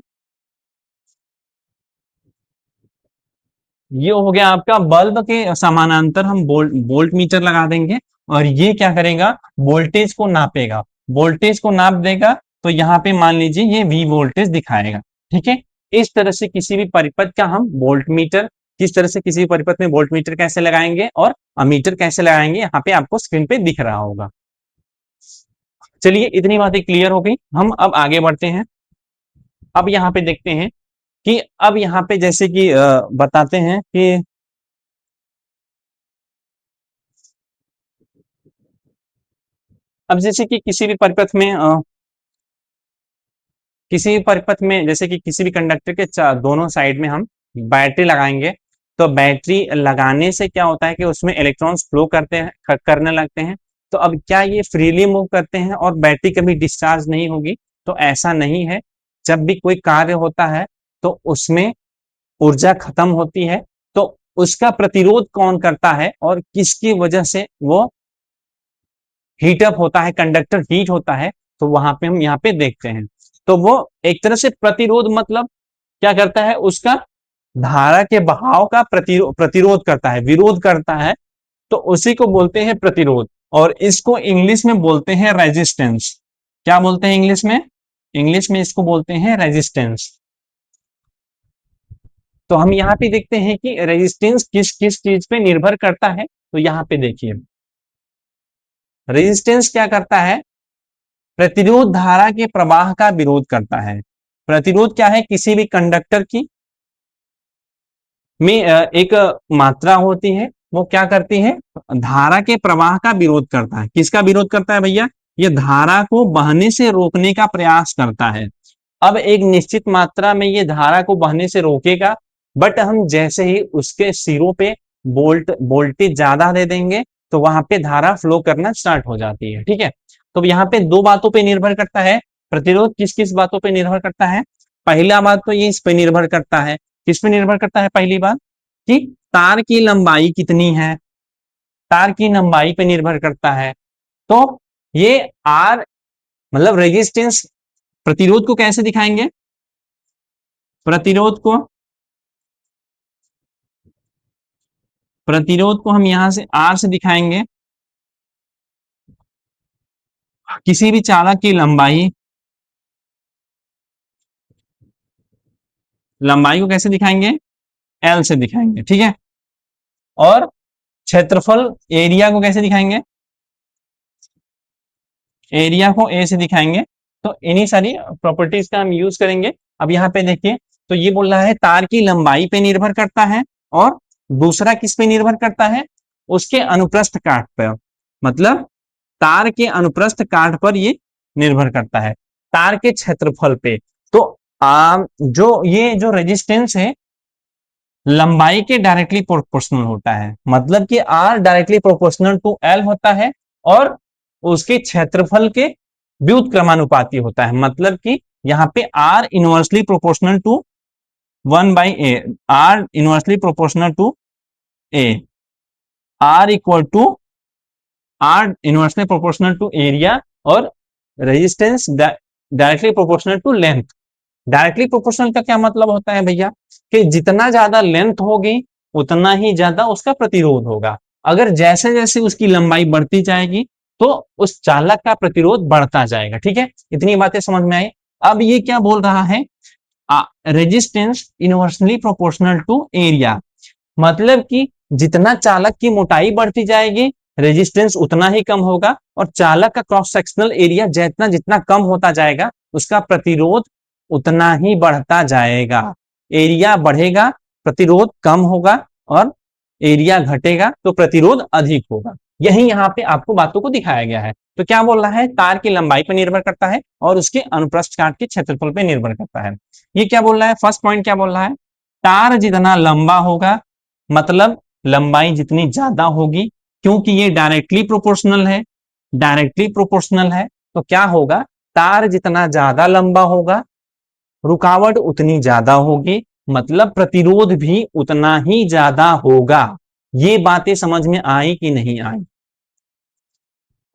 ये हो गया आपका बल्ब के समानांतर हम वोल्ट मीटर लगा देंगे, और ये क्या करेगा, वोल्टेज को नापेगा। वोल्टेज को नाप देगा, तो यहाँ पे मान लीजिए ये V वोल्टेज दिखाएगा। ठीक है, इस तरह से किसी भी परिपथ का हम वोल्ट मीटर, किस तरह से किसी भी परिपथ में वोल्ट मीटर कैसे लगाएंगे और अमीटर कैसे लगाएंगे, यहाँ पे आपको स्क्रीन पे दिख रहा होगा। चलिए, इतनी बातें क्लियर हो गई, हम अब आगे बढ़ते हैं। अब यहाँ पे देखते हैं कि अब यहाँ पे जैसे कि बताते हैं कि अब जैसे कि किसी भी परिपथ में जैसे कि किसी भी कंडक्टर के दोनों साइड में हम बैटरी लगाएंगे। तो बैटरी लगाने से क्या होता है कि उसमें इलेक्ट्रॉन्स फ्लो करते हैं, करने लगते हैं। तो अब क्या ये फ्रीली मूव करते हैं और बैटरी कभी डिस्चार्ज नहीं होगी? तो ऐसा नहीं है। जब भी कोई कार्य होता है तो उसमें ऊर्जा खत्म होती है, तो उसका प्रतिरोध कौन करता है और किसकी वजह से वो हीटअप होता है, कंडक्टर हीट होता है, तो वहां पे हम यहाँ पे देखते हैं। तो वो एक तरह से प्रतिरोध मतलब क्या करता है, उसका धारा के बहाव का प्रतिरोध करता है, विरोध करता है। तो उसी को बोलते हैं प्रतिरोध, और इसको इंग्लिश में बोलते हैं रेजिस्टेंस। क्या बोलते हैं इंग्लिश में? इंग्लिश में इसको बोलते हैं रेजिस्टेंस। तो हम यहाँ पे देखते हैं कि रेजिस्टेंस किस किस चीज पे निर्भर करता है। तो यहाँ पे देखिए, रेजिस्टेंस क्या करता है, प्रतिरोध धारा के प्रवाह का विरोध करता है। प्रतिरोध क्या है, किसी भी कंडक्टर की में एक मात्रा होती है, वो क्या करती है, धारा के प्रवाह का विरोध करता है। किसका विरोध करता है भैया? ये धारा को बहने से रोकने का प्रयास करता है। अब एक निश्चित मात्रा में ये धारा को बहने से रोकेगा, बट हम जैसे ही उसके सिरों पे वोल्टेज ज्यादा दे देंगे, तो वहां पे धारा फ्लो करना स्टार्ट हो जाती है। ठीक है, तो यहाँ पे दो बातों पे निर्भर करता है प्रतिरोध, किस किस बातों पे निर्भर करता है। पहला बात तो ये इस पे निर्भर करता है, किस पे निर्भर करता है, पहली बात कि तार की लंबाई कितनी है, तार की लंबाई पे निर्भर करता है। तो ये आर मतलब रेजिस्टेंस, प्रतिरोध को कैसे दिखाएंगे, प्रतिरोध को प्रतिरोध को हम यहां से आर से दिखाएंगे। किसी भी चालक की लंबाई, लंबाई को कैसे दिखाएंगे, एल से दिखाएंगे। ठीक है, और क्षेत्रफल, एरिया को कैसे दिखाएंगे, एरिया को ए से दिखाएंगे। तो इन्हीं सारी प्रॉपर्टीज का हम यूज करेंगे। अब यहाँ पे देखिए, तो ये बोल रहा है तार की लंबाई पे निर्भर करता है, और दूसरा किस पे निर्भर करता है, उसके अनुप्रस्थ काट पर, मतलब तार के अनुप्रस्थ काट पर ये निर्भर करता है, तार के क्षेत्रफल पे। तो जो ये जो रेजिस्टेंस है लंबाई के डायरेक्टली प्रोपोर्शनल होता है, मतलब कि R directly proportional to L होता है, और उसके क्षेत्रफल के व्युत्क्रमानुपाती होता है। मतलब कि यहाँ पे R inversely proportional to 1/a, R inversely proportional to A, R equal to R inversely proportional to area, और resistance directly proportional to length. Directly proportional का क्या मतलब होता है भैया, कि जितना ज्यादा लेंथ होगी उतना ही ज्यादा उसका प्रतिरोध होगा। अगर जैसे जैसे उसकी लंबाई बढ़ती जाएगी तो उस चालक का प्रतिरोध बढ़ता जाएगा। ठीक है, इतनी बातें समझ में आई। अब ये क्या बोल रहा है, resistance inversely proportional to area, मतलब कि जितना चालक की मोटाई बढ़ती जाएगी रेजिस्टेंस उतना ही कम होगा, और चालक का क्रॉस सेक्शनल एरिया जितना जितना कम होता जाएगा उसका प्रतिरोध उतना ही बढ़ता जाएगा। एरिया बढ़ेगा प्रतिरोध कम होगा, और एरिया घटेगा तो प्रतिरोध अधिक होगा। यही यहाँ पे आपको बातों को दिखाया गया है। तो क्या बोल रहा है, तार की लंबाई पर निर्भर करता है और उसके अनुप्रस्थ काट के क्षेत्रफल पर निर्भर करता है। ये क्या बोल रहा है, फर्स्ट पॉइंट क्या बोल रहा है, तार जितना लंबा होगा मतलब लंबाई जितनी ज्यादा होगी, क्योंकि ये डायरेक्टली प्रोपोर्शनल है, डायरेक्टली प्रोपोर्शनल है, तो क्या होगा, तार जितना ज्यादा लंबा होगा रुकावट उतनी ज्यादा होगी, मतलब प्रतिरोध भी उतना ही ज्यादा होगा। ये बातें समझ में आई कि नहीं आई?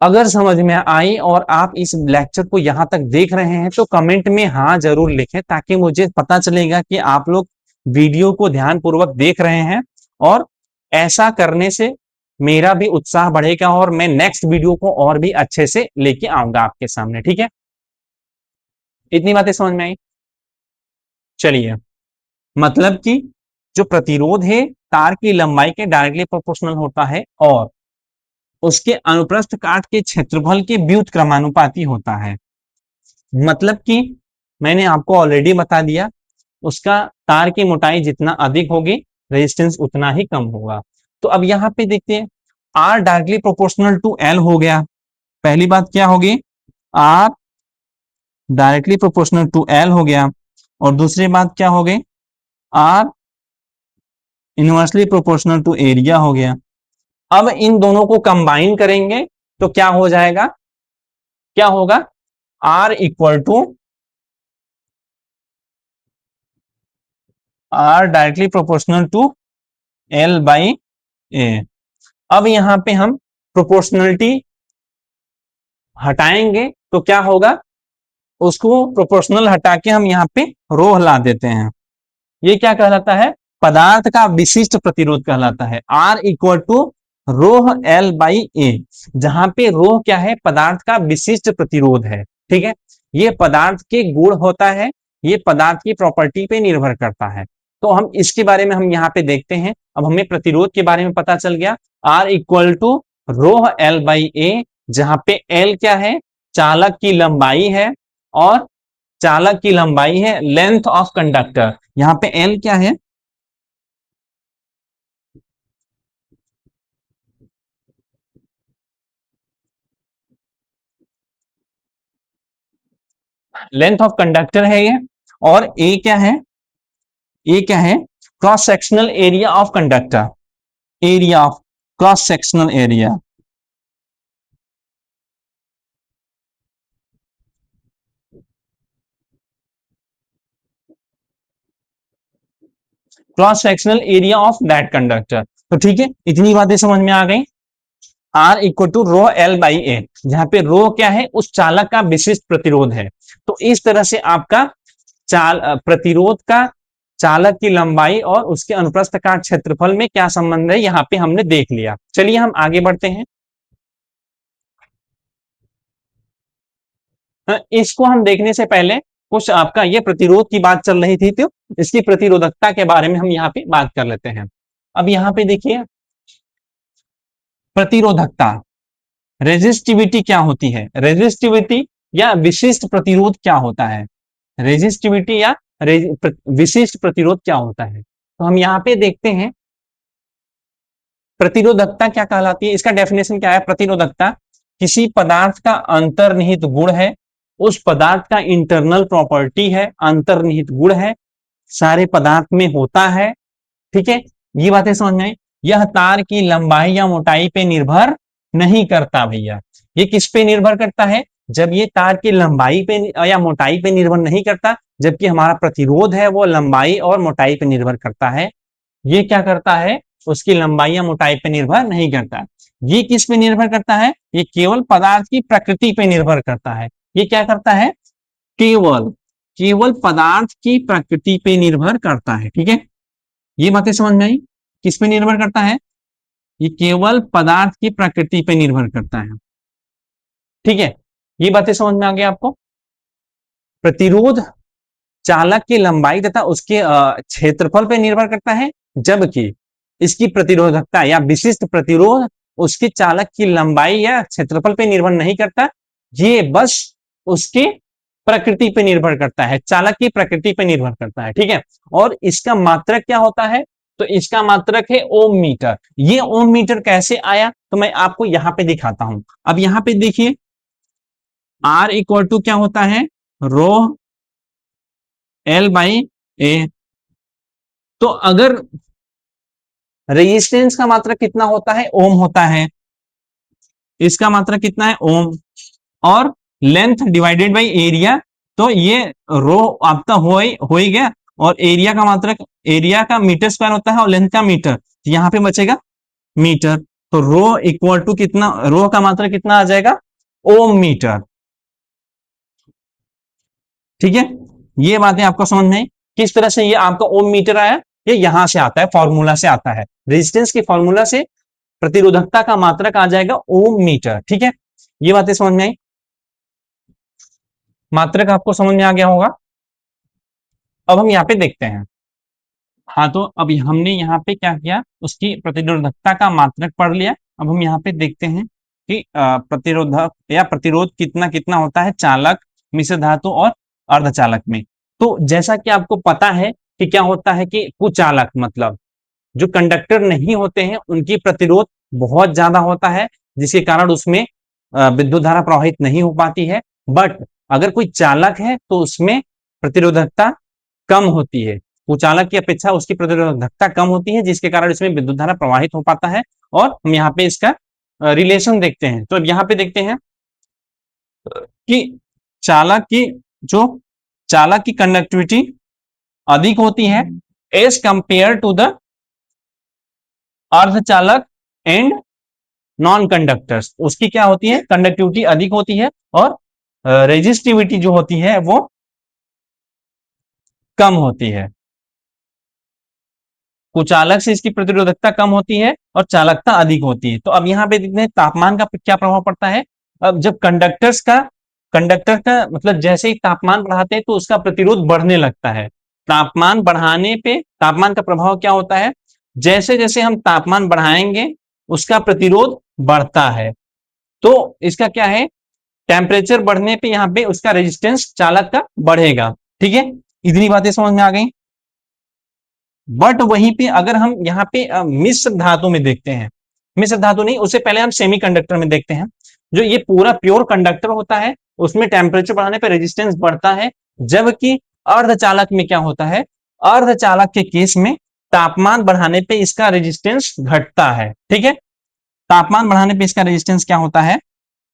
अगर समझ में आई और आप इस लेक्चर को यहां तक देख रहे हैं तो कमेंट में हाँ जरूर लिखें, ताकि मुझे पता चलेगा कि आप लोग वीडियो को ध्यानपूर्वक देख रहे हैं, और ऐसा करने से मेरा भी उत्साह बढ़ेगा और मैं नेक्स्ट वीडियो को और भी अच्छे से लेके आऊंगा आपके सामने। ठीक है, इतनी बातें समझ में आई? चलिए, मतलब कि जो प्रतिरोध है तार की लंबाई के डायरेक्टली प्रोपोर्शनल होता है, और उसके अनुप्रस्थ काट के क्षेत्रफल के व्युत्क्रमानुपाती होता है। मतलब कि मैंने आपको ऑलरेडी बता दिया, उसका तार की मोटाई जितना अधिक होगी रेजिस्टेंस उतना ही कम होगा। तो अब यहाँ पे देखते हैं, R directly proportional to L हो गया। पहली बात क्या होगी, R directly proportional to L हो गया, और दूसरी बात क्या हो गई, R inversely proportional to area हो गया। अब इन दोनों को कंबाइन करेंगे तो क्या हो जाएगा, क्या होगा, R equal to R directly proportional to L by A. अब यहां पे हम प्रोपोर्शनलिटी हटाएंगे तो क्या होगा, उसको प्रोपोर्शनल हटा के हम यहाँ पे रो ला देते हैं। ये क्या कहलाता है, पदार्थ का विशिष्ट प्रतिरोध कहलाता है। R equal to rho L by A, जहां पे रोह क्या है, पदार्थ का विशिष्ट प्रतिरोध है। ठीक है, ये पदार्थ के गुण होता है, ये पदार्थ की प्रॉपर्टी पे निर्भर करता है। तो हम इसके बारे में हम यहाँ पे देखते हैं। अब हमें प्रतिरोध के बारे में पता चल गया, R equal to rho L by A, जहां पे एल क्या है, चालक की लंबाई है, और चालक की लंबाई है लेंथ ऑफ कंडक्टर। यहां पे एल क्या है, लेंथ ऑफ कंडक्टर है ये, और ए क्या है, ए क्या है, cross sectional area of conductor, area of cross sectional area. Cross sectional area of that conductor. तो ठीक है, इतनी बातें समझ में आ गई। R equal to rho L by A, जहां पे रो क्या है, उस चालक का विशिष्ट प्रतिरोध है। तो इस तरह से आपका प्रतिरोध का चालक की लंबाई और उसके अनुप्रस्थ काट क्षेत्रफल में क्या संबंध है, यहाँ पे हमने देख लिया। चलिए हम आगे बढ़ते हैं। इसको हम देखने से पहले कुछ आपका ये प्रतिरोध की बात चल रही थी, तो इसकी प्रतिरोधकता के बारे में हम यहाँ पे बात कर लेते हैं। अब यहाँ पे देखिए, प्रतिरोधकता, रेजिस्टिविटी क्या होती है, रेजिस्टिविटी या विशिष्ट प्रतिरोध क्या होता है, रेजिस्टिविटी या विशिष्ट प्रतिरोध क्या होता है। तो हम यहाँ पे देखते हैं प्रतिरोधकता क्या कहलाती है। इसका डेफिनेशन क्या है, प्रतिरोधकता किसी पदार्थ का अंतर्निहित गुण है, उस पदार्थ का इंटरनल प्रॉपर्टी है, अंतर्निहित गुण है, सारे पदार्थ में होता है। ठीक है, ये बातें समझ में आई। यह तार की लंबाई या मोटाई पे निर्भर नहीं करता भैया, ये किस पे निर्भर करता है, जब ये तार की लंबाई पे या मोटाई पे निर्भर नहीं करता, जबकि हमारा प्रतिरोध है वो लंबाई और मोटाई पे निर्भर करता है। ये क्या करता है, उसकी लंबाई या मोटाई पे निर्भर नहीं करता। ये किस पे निर्भर करता है, ये केवल पदार्थ की प्रकृति पे निर्भर करता है। ये क्या करता है, केवल केवल पदार्थ की प्रकृति पे निर्भर करता है। ठीक है, ये बातें समझ में आई, किस पे निर्भर करता है, ये केवल पदार्थ की प्रकृति पे निर्भर करता है। ठीक है, ये बातें समझ में आ गई आपको। प्रतिरोध चालक की लंबाई तथा उसके क्षेत्रफल पे निर्भर करता है, जबकि इसकी प्रतिरोधकता या विशिष्ट प्रतिरोध उसके चालक की लंबाई या क्षेत्रफल पे निर्भर नहीं करता, ये बस उसके प्रकृति पे निर्भर करता है, चालक की प्रकृति पे निर्भर करता है। ठीक है, और इसका मात्रक क्या होता है, तो इसका मात्रक है ओम मीटर। ये ओम मीटर कैसे आया, तो मैं आपको यहां पे दिखाता हूं। अब यहां पे देखिए, R इक्वल टू क्या होता है, रो L बाई ए। तो अगर रेजिस्टेंस का मात्रक कितना होता है, ओम होता है, इसका मात्रक कितना है, ओम, और लेंथ डिवाइडेड बाई एरिया, तो ये रो आपका हो ही गया, और एरिया का मात्रक, एरिया का मीटर स्क्वायर होता है और लेंथ का मीटर, तो यहां पे बचेगा मीटर। तो रो इक्वल टू कितना, रो का मात्रक कितना आ जाएगा, ओम मीटर। ठीक है, ये बातें आपको समझ में, किस तरह से ये आपका ओम मीटर आया, ये यहां से आता है, फॉर्मूला से आता है, रेजिस्टेंस के फॉर्मूला से प्रतिरोधकता का मात्रक आ जाएगा ओम मीटर। ठीक है, ये बातें समझ में आई, मात्रक आपको समझ में आ गया होगा। अब हम यहाँ पे देखते हैं, हाँ तो अब हमने यहाँ पे क्या किया, उसकी प्रतिरोधकता का मात्रक पढ़ लिया। अब हम यहाँ पे देखते हैं कि प्रतिरोधक या प्रतिरोध कितना कितना होता है चालक, मिश्र धातु और अर्धचालक में। तो जैसा कि आपको पता है कि क्या होता है कि कुचालक मतलब जो कंडक्टर नहीं होते हैं उनकी प्रतिरोध बहुत ज्यादा होता है, जिसके कारण उसमें विद्युत धारा प्रवाहित नहीं हो पाती है। बट अगर कोई चालक है तो उसमें प्रतिरोधकता कम होती है, कुचालक की अपेक्षा उसकी प्रतिरोधकता कम होती है, जिसके कारण इसमें विद्युत धारा प्रवाहित हो पाता है। और हम यहाँ पे इसका रिलेशन देखते हैं, तो अब यहाँ पे देखते हैं कि चालक की जो चालक की कंडक्टिविटी अधिक होती है एज कंपेयर टू द अर्धचालक एंड नॉन कंडक्टर्स, उसकी क्या होती है, कंडक्टिविटी अधिक होती है, और रेजिस्टिविटी जो होती है वो कम होती है। कुचालक से इसकी प्रतिरोधकता कम होती है और चालकता अधिक होती है। तो अब यहाँ पे देखते हैं तापमान का क्या प्रभाव पड़ता है। अब जब कंडक्टर का मतलब जैसे ही तापमान बढ़ाते हैं तो उसका प्रतिरोध बढ़ने लगता है। तापमान बढ़ाने पे तापमान का प्रभाव क्या होता है, जैसे जैसे हम तापमान बढ़ाएंगे उसका प्रतिरोध बढ़ता है। तो इसका क्या है, टेम्परेचर बढ़ने पे यहाँ पे उसका रेजिस्टेंस चालक का बढ़ेगा। ठीक है, इतनी बातें समझ में आ गई। बट वहीं पे अगर हम यहाँ पे मिश्र धातु में देखते हैं, मिश्र धातु नहीं, उससे पहले हम सेमीकंडक्टर में देखते हैं। जो ये पूरा प्योर कंडक्टर होता है उसमें टेम्परेचर बढ़ाने पे रेजिस्टेंस बढ़ता है, जबकि अर्धचालक में क्या होता है, अर्धचालक के केस में तापमान बढ़ाने पे इसका रेजिस्टेंस घटता है। ठीक है, तापमान बढ़ाने पे इसका रेजिस्टेंस क्या होता है,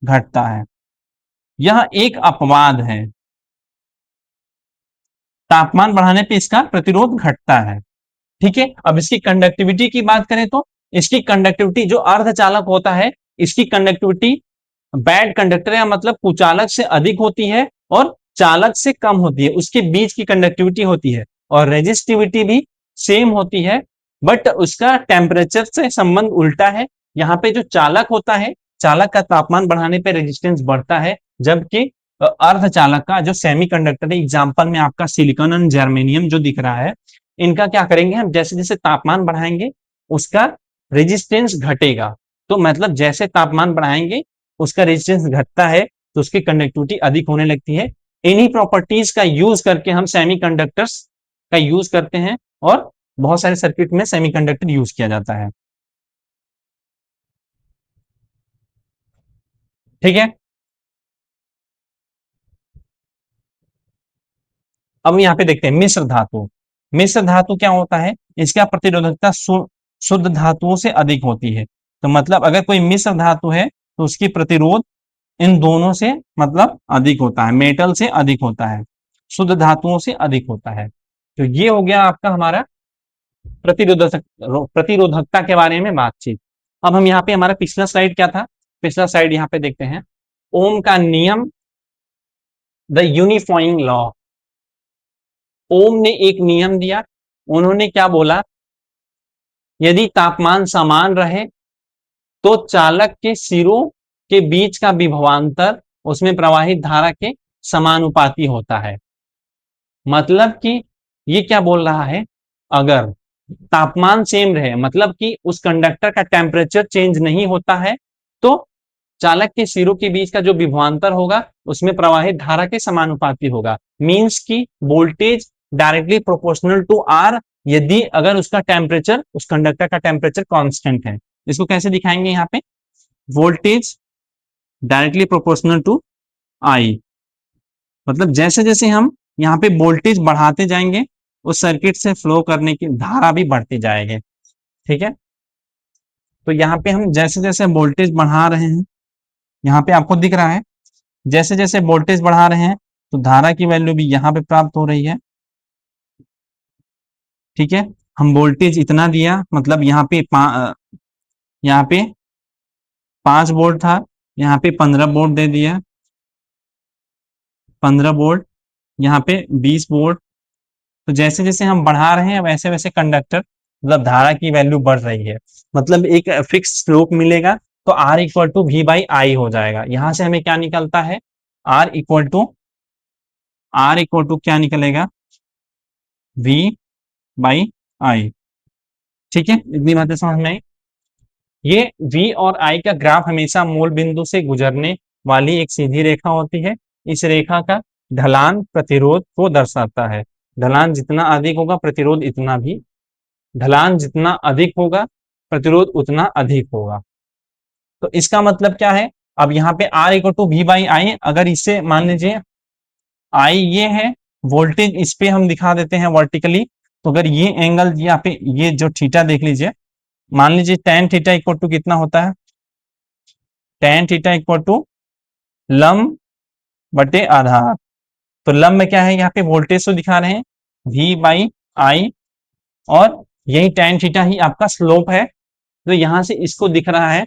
घटता है। यह एक अपवाद है, तापमान बढ़ाने पे इसका प्रतिरोध घटता है। ठीक है, अब इसकी कंडक्टिविटी की बात करें तो इसकी कंडक्टिविटी जो अर्धचालक होता है इसकी कंडक्टिविटी बैड कंडक्टर या मतलब कुचालक से अधिक होती है और चालक से कम होती है, उसके बीच की कंडक्टिविटी होती है। और रेजिस्टिविटी भी सेम होती है, बट उसका टेम्परेचर से संबंध उल्टा है। यहाँ पे जो चालक होता है, चालक का तापमान बढ़ाने पे रेजिस्टेंस बढ़ता है, जबकि अर्धचालक का जो सेमीकंडक्टर है, एग्जांपल में आपका सिलिकॉन और जर्मेनियम जो दिख रहा है, इनका क्या करेंगे हम, जैसे जैसे तापमान बढ़ाएंगे उसका रेजिस्टेंस घटेगा। तो मतलब जैसे तापमान बढ़ाएंगे उसका रेजिस्टेंस घटता है तो उसकी कंडक्टिविटी अधिक होने लगती है। इन्हीं प्रॉपर्टीज का यूज करके हम सेमीकंडक्टर्स का यूज करते हैं और बहुत सारे सर्किट में सेमीकंडक्टर यूज किया जाता है। ठीक है, अब यहाँ पे देखते हैं मिश्र धातु। मिश्र धातु क्या होता है, इसका प्रतिरोधकता शुद्ध धातुओं से अधिक होती है। तो मतलब अगर कोई मिश्र धातु है तो उसकी प्रतिरोध इन दोनों से मतलब अधिक होता है, मेटल से अधिक होता है, शुद्ध धातुओं से अधिक होता है। तो ये हो गया आपका हमारा प्रतिरोधकता के बारे में बातचीत। अब हम यहाँ पे, हमारा पिछला स्लाइड क्या था, पिछला स्लाइड यहाँ पे देखते हैं, ओम का नियम, द यूनिफाइंग लॉ। ओम ने एक नियम दिया, उन्होंने क्या बोला, यदि तापमान समान रहे तो चालक के सिरों के बीच का विभवांतर उसमें प्रवाहित धारा के समानुपाती होता है। मतलब कि ये क्या बोल रहा है, अगर तापमान सेम रहे, मतलब कि उस कंडक्टर का टेम्परेचर चेंज नहीं होता है, तो चालक के सिरों के बीच का जो विभवांतर होगा उसमें प्रवाहित धारा के समानुपाती होगा। मींस की voltage directly proportional to R, यदि अगर उसका टेम्परेचर, उस कंडक्टर का टेम्परेचर कांस्टेंट है। इसको कैसे दिखाएंगे यहाँ पे, वोल्टेज डायरेक्टली प्रोपोर्शनल टू आई, मतलब जैसे जैसे हम यहाँ पे वोल्टेज बढ़ाते जाएंगे उस सर्किट से फ्लो करने की धारा भी बढ़ती जाएगी। ठीक है, तो यहाँ पे हम जैसे जैसे वोल्टेज बढ़ा रहे हैं, यहाँ पे आपको दिख रहा है, जैसे जैसे वोल्टेज बढ़ा रहे हैं तो धारा की वैल्यू भी यहाँ पे प्राप्त हो रही है। ठीक है, हम वोल्टेज इतना दिया, मतलब यहाँ पे 5 वोल्ट था, यहाँ पे 15 वोल्ट दे दिया, 15 वोल्ट, यहाँ पे 20 वोल्ट। तो जैसे जैसे हम बढ़ा रहे हैं वैसे वैसे कंडक्टर, मतलब धारा की वैल्यू बढ़ रही है, मतलब एक फिक्स स्लोप मिलेगा, तो R equal to V by I हो जाएगा। यहां से हमें क्या निकलता है, आर इक्वल टू, क्या निकलेगा, वी बाई आई। ठीक है, इतनी बातें समझ में आई। ये वी और आई का ग्राफ हमेशा मूल बिंदु से गुजरने वाली एक सीधी रेखा होती है। इस रेखा का ढलान प्रतिरोध को दर्शाता है। ढलान जितना अधिक होगा प्रतिरोध इतना भी, ढलान जितना अधिक होगा प्रतिरोध उतना अधिक होगा। तो इसका मतलब क्या है, अब यहाँ पे R equal to V by I, अगर इसे मान लीजिए आई ये है, वोल्टेज इस पे हम दिखा देते हैं वर्टिकली, तो अगर ये एंगल यहाँ पे, ये जो थीटा देख लीजिए, मान लीजिए टेन थीटा इक्वल टू कितना होता है, टेन थीटा इक्वल टू लंब बटे आधार। तो लंब में क्या है, यहाँ पे वोल्टेज तो दिखा रहे हैं वी बाई आई, और यही टेन थीटा ही आपका स्लोप है। तो यहां से इसको दिख रहा है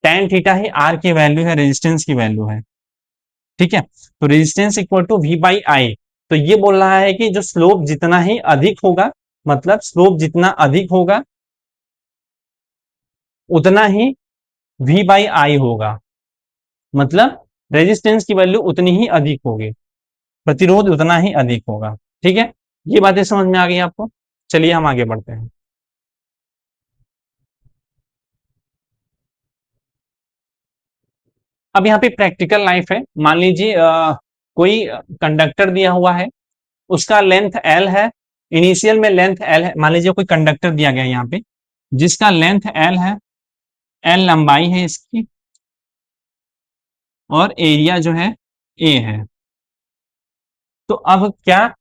टेन थीटा ही आर की वैल्यू है, रेजिस्टेंस की वैल्यू है। ठीक है, तो resistance equal to V by I. तो ये बोल रहा है कि जो स्लोप जितना ही अधिक होगा, मतलब स्लोप जितना अधिक होगा उतना ही वी बाई आई होगा, मतलब रेजिस्टेंस की वैल्यू उतनी ही अधिक होगी, प्रतिरोध उतना ही अधिक होगा। ठीक है, ये बातें समझ में आ गई आपको। चलिए हम आगे बढ़ते हैं। अब यहाँ पे प्रैक्टिकल लाइफ है, मान लीजिए कोई कंडक्टर दिया हुआ है, उसका लेंथ एल है, इनिशियल में लेंथ एल है। मान लीजिए कोई कंडक्टर दिया गया यहाँ पे जिसका लेंथ एल है, एल लंबाई है इसकी, और एरिया जो है ए है। तो अब क्या,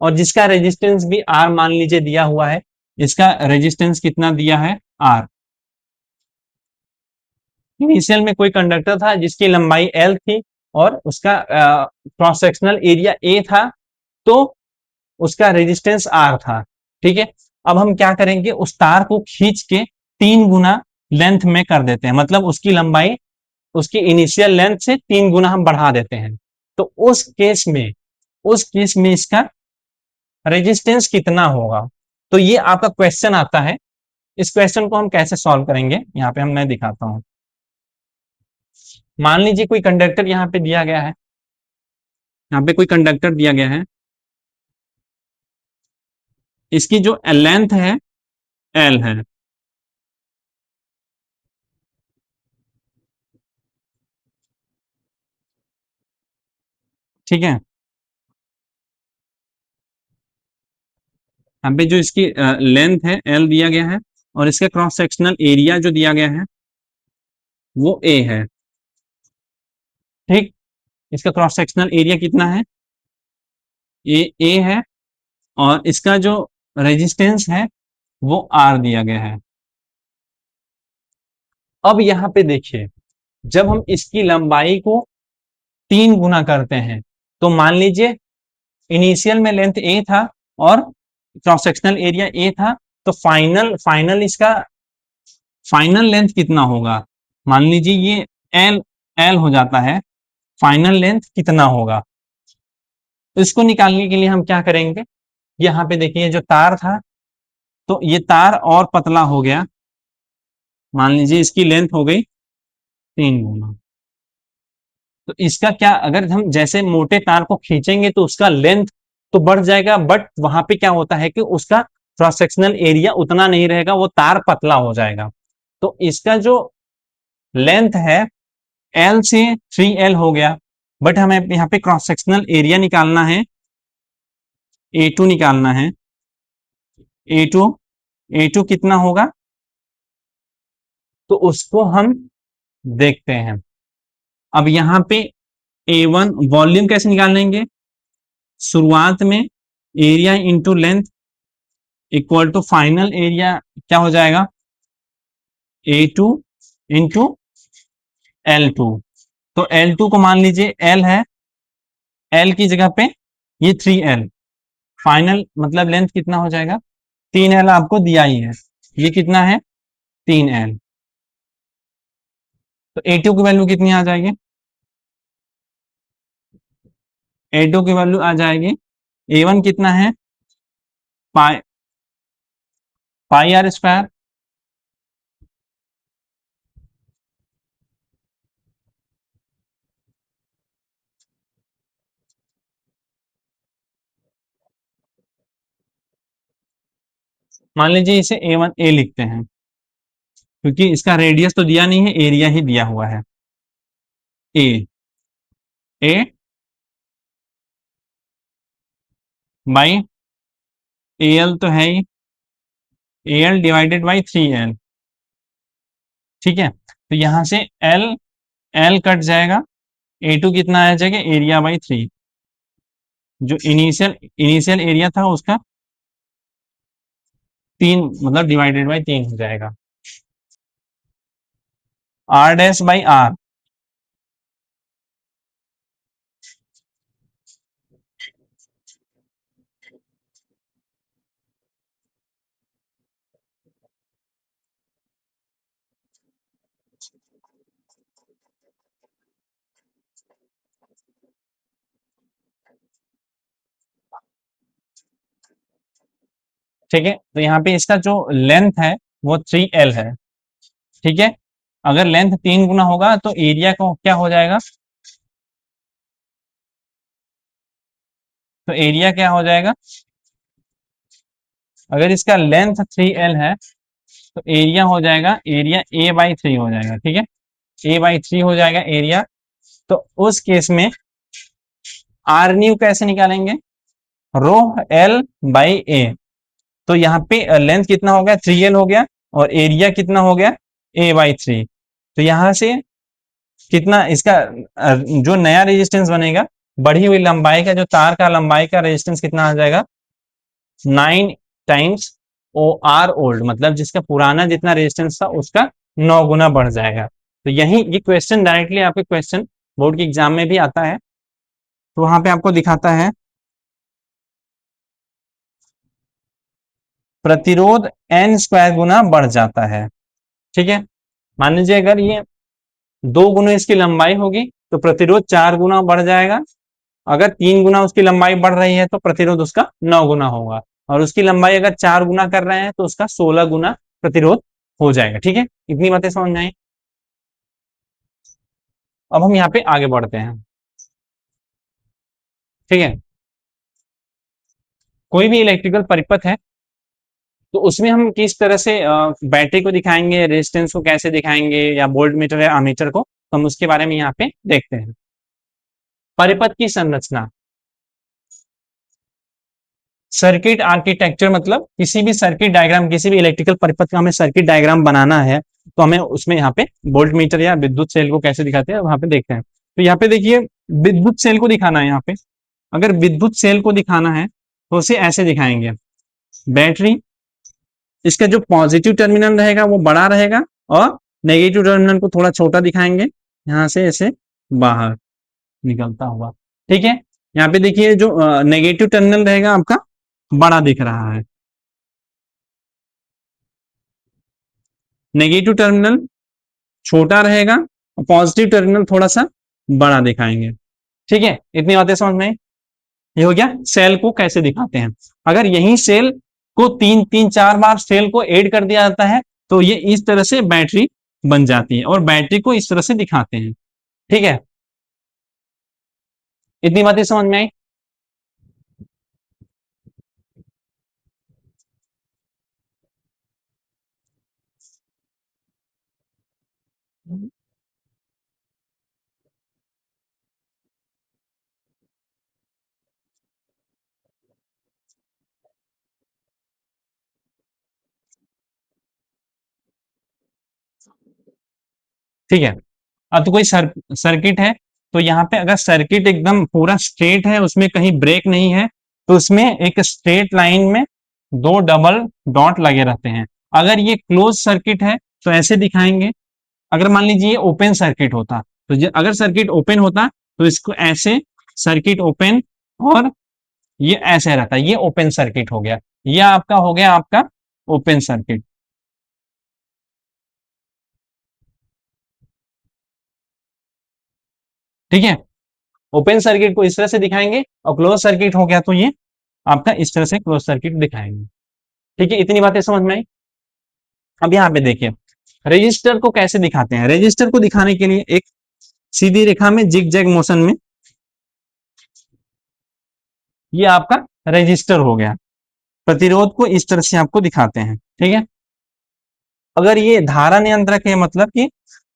और जिसका रेजिस्टेंस भी आर मान लीजिए दिया हुआ है, इसका रेजिस्टेंस कितना दिया है, आर। इनिशियल में कोई कंडक्टर था जिसकी लंबाई एल थी और उसका क्रॉस सेक्शनल एरिया ए था, तो उसका रेजिस्टेंस आर था। ठीक है, अब हम क्या करेंगे, उस तार को खींच के 3 गुना लेंथ में कर देते हैं, मतलब उसकी लंबाई उसकी इनिशियल लेंथ से 3 गुना हम बढ़ा देते हैं। तो उस केस में इसका रेजिस्टेंस कितना होगा। तो ये आपका क्वेश्चन आता है, इस क्वेश्चन को हम कैसे सॉल्व करेंगे, यहाँ पे हम मैं दिखाता हूं। मान लीजिए कोई कंडक्टर यहाँ पे दिया गया है, यहाँ पे कोई कंडक्टर दिया गया है, इसकी जो लेंथ है एल है। ठीक है, यहाँ पे जो इसकी लेंथ है एल दिया गया है, और इसका क्रॉस सेक्शनल एरिया जो दिया गया है वो ए है। ठीक, इसका क्रॉस सेक्शनल एरिया कितना है, ए है, और इसका जो रेजिस्टेंस है वो आर दिया गया है। अब यहाँ पे देखिए, जब हम इसकी लंबाई को 3 गुना करते हैं, तो मान लीजिए इनिशियल में लेंथ ए था और क्रॉस सेक्शनल एरिया ए था, तो फाइनल इसका फाइनल लेंथ कितना होगा? मान लीजिए ये एल एल हो जाता है, फाइनल लेंथ कितना होगा? इसको निकालने के लिए हम क्या करेंगे, यहाँ पे देखिए जो तार था, तो ये तार और पतला हो गया, मान लीजिए इसकी लेंथ हो गई 3 गुना। तो इसका क्या, अगर हम जैसे मोटे तार को खींचेंगे तो उसका लेंथ तो बढ़ जाएगा, बट वहां पे क्या होता है कि उसका क्रॉस सेक्शनल एरिया उतना नहीं रहेगा, वो तार पतला हो जाएगा। तो इसका जो लेंथ है एल से 3L हो गया, बट हमें यहाँ पे क्रॉस सेक्शनल एरिया निकालना है, A2 निकालना है। A2 A2 कितना होगा, तो उसको हम देखते हैं। अब यहाँ पे A1 वॉल्यूम कैसे निकाल लेंगे, शुरुआत में area into length equal to final area क्या हो जाएगा, A2 इंटू L2। तो L2 को मान लीजिए L है, L की जगह पे ये 3L, फाइनल मतलब लेंथ कितना हो जाएगा, 3L आपको दिया ही है, ये कितना है 3L। तो A2 की वैल्यू कितनी आ जाएगी, A2 की वैल्यू आ जाएगी, A1 कितना है पाई पाई आर स्क्वायर, मान लीजिए इसे A1 A लिखते हैं, क्योंकि इसका रेडियस तो दिया नहीं है, एरिया ही दिया हुआ है। ए बाई एल तो है ही, एल डिवाइडेड बाई 3L, ठीक है। तो यहां से एल एल कट जाएगा, A2 कितना आ जाएगा, एरिया बाई 3, जो इनिशियल एरिया था उसका 3 मतलब डिवाइडेड बाई 3 हो जाएगा। R डैश बाई R, ठीक है। तो यहाँ पे इसका जो लेंथ है वो 3L है, ठीक है। अगर लेंथ 3 गुना होगा तो एरिया को क्या हो जाएगा, तो एरिया क्या हो जाएगा, अगर इसका लेंथ 3L है तो एरिया हो जाएगा, एरिया A/3 हो जाएगा, ठीक है। A/3 हो जाएगा एरिया। तो उस केस में आर न्यू कैसे निकालेंगे, रो एल बाई ए। तो यहाँ पे लेंथ कितना हो गया 3L हो गया, और एरिया कितना हो गया A/3। तो यहाँ से कितना इसका जो नया रेजिस्टेंस बनेगा, बढ़ी हुई लंबाई का, जो तार का लंबाई का रेजिस्टेंस कितना आ जाएगा, 9 टाइम्स ओ आर ओल्ड, मतलब जिसका पुराना जितना रेजिस्टेंस था उसका 9 गुना बढ़ जाएगा। तो यही ये क्वेश्चन डायरेक्टली आपके क्वेश्चन बोर्ड के एग्जाम में भी आता है, तो वहां पे आपको दिखाता है प्रतिरोध n स्क्वायर गुना बढ़ जाता है, ठीक है। मान लीजिए अगर ये 2 गुना इसकी लंबाई होगी तो प्रतिरोध 4 गुना बढ़ जाएगा, अगर 3 गुना उसकी लंबाई बढ़ रही है तो प्रतिरोध उसका 9 गुना होगा, और उसकी लंबाई अगर 4 गुना कर रहे हैं तो उसका 16 गुना प्रतिरोध हो जाएगा, ठीक है। इतनी बातें समझ में आई। अब हम यहाँ पे आगे बढ़ते हैं, ठीक है। कोई भी इलेक्ट्रिकल परिपथ है तो उसमें हम किस तरह से बैटरी को दिखाएंगे, रेजिस्टेंस को कैसे दिखाएंगे, या वोल्ट मीटर या अमीटर को, तो हम उसके बारे में यहाँ पे देखते हैं। परिपथ की संरचना, सर्किट आर्किटेक्चर, मतलब किसी भी सर्किट डायग्राम, किसी भी इलेक्ट्रिकल परिपथ का हमें सर्किट डायग्राम बनाना है तो हमें उसमें यहाँ पे वोल्ट मीटर या विद्युत सेल को कैसे दिखाते हैं वहां पे देखते हैं। तो यहाँ पे देखिए विद्युत सेल को दिखाना है, यहाँ पे अगर विद्युत सेल को दिखाना है तो उसे ऐसे दिखाएंगे, बैटरी, इसका जो पॉजिटिव टर्मिनल रहेगा वो बड़ा रहेगा और नेगेटिव टर्मिनल को थोड़ा छोटा दिखाएंगे, यहाँ से ऐसे बाहर निकलता हुआ। ठीक है, यहाँ पे देखिए जो नेगेटिव टर्मिनल रहेगा आपका बड़ा दिख रहा है, नेगेटिव टर्मिनल छोटा रहेगा और पॉजिटिव टर्मिनल थोड़ा सा बड़ा दिखाएंगे। ठीक है, इतनी बातें समझ में आई? ये हो गया सेल को कैसे दिखाते हैं। अगर यही सेल को तीन तीन चार बार सेल को ऐड कर दिया जाता है तो ये इस तरह से बैटरी बन जाती है और बैटरी को इस तरह से दिखाते हैं। ठीक है, इतनी बातें समझ में आई? ठीक है, अब तो कोई सर्किट है, तो यहाँ पे अगर सर्किट एकदम पूरा स्ट्रेट है, उसमें कहीं ब्रेक नहीं है, तो उसमें एक स्ट्रेट लाइन में दो डबल डॉट लगे रहते हैं। अगर ये क्लोज सर्किट है तो ऐसे दिखाएंगे। अगर मान लीजिए ये ओपन सर्किट होता, तो अगर सर्किट ओपन होता तो इसको ऐसे सर्किट ओपन, और ये ऐसे रहता, ये ओपन सर्किट हो गया, ये आपका हो गया आपका ओपन सर्किट। ठीक है, ओपन सर्किट को इस तरह से दिखाएंगे और क्लोज सर्किट हो गया तो ये आपका इस तरह से क्लोज सर्किट दिखाएंगे। ठीक है, इतनी बातें समझ में आई? अब यहाँ पे देखिए रजिस्टर को कैसे दिखाते हैं। रजिस्टर को दिखाने के लिए एक सीधी रेखा में जिग जैग मोशन में, ये आपका रजिस्टर हो गया। प्रतिरोध को इस तरह से आपको दिखाते हैं। ठीक है, अगर ये धारा नियंत्रक है, मतलब कि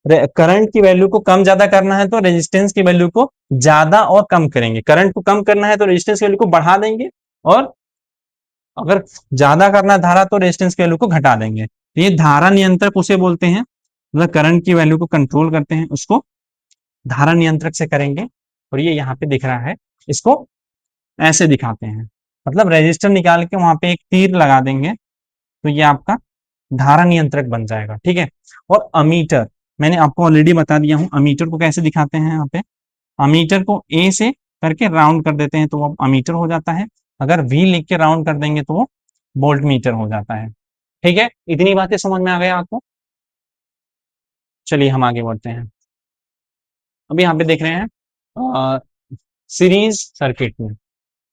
करंट की वैल्यू को कम ज्यादा करना है तो रेजिस्टेंस की वैल्यू को ज्यादा और कम करेंगे, करंट को कम करना है तो रेजिस्टेंस की वैल्यू को बढ़ा देंगे, और अगर ज्यादा करना है धारा तो रेजिस्टेंस की वैल्यू को घटा देंगे। तो ये धारा नियंत्रक उसे बोलते हैं, मतलब करंट की वैल्यू को कंट्रोल करते हैं उसको धारा नियंत्रक से करेंगे। और ये यहाँ पे दिख रहा है, इसको ऐसे दिखाते हैं, मतलब रेजिस्टर निकाल के वहां पे एक तीर लगा देंगे तो ये आपका धारा नियंत्रक बन जाएगा। ठीक है, और अमीटर मैंने आपको ऑलरेडी बता दिया हूं, अमीटर को कैसे दिखाते हैं। यहाँ पे अमीटर को ए से करके राउंड कर देते हैं तो वो अमीटर हो जाता है, अगर वी लिख के राउंड कर देंगे तो वो वोल्ट मीटर हो जाता है। ठीक है, इतनी बातें समझ में आ गया आपको? चलिए हम आगे बढ़ते हैं। अभी यहाँ पे देख रहे हैं सीरीज सर्किट में,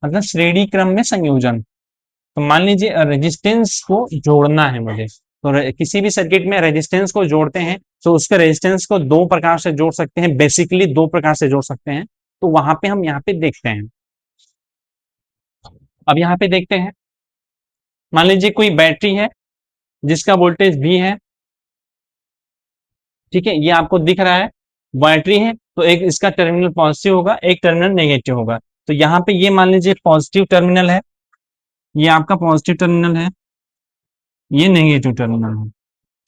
मतलब श्रेणी क्रम में संयोजन। तो मान लीजिए रेजिस्टेंस को जोड़ना है मुझे, तो किसी भी सर्किट में रेजिस्टेंस को जोड़ते हैं तो उसके रेजिस्टेंस को दो प्रकार से जोड़ सकते हैं, बेसिकली दो प्रकार से जोड़ सकते हैं। तो वहां पे हम यहाँ पे देखते हैं। अब यहाँ पे देखते हैं, मान लीजिए कोई बैटरी है जिसका वोल्टेज V है। ठीक है, ये आपको दिख रहा है बैटरी है, तो एक इसका टर्मिनल पॉजिटिव होगा, एक टर्मिनल नेगेटिव होगा। तो यहाँ पे ये मान लीजिए पॉजिटिव टर्मिनल है, ये आपका पॉजिटिव टर्मिनल है, ये नेगेटिव टर्मिनल है।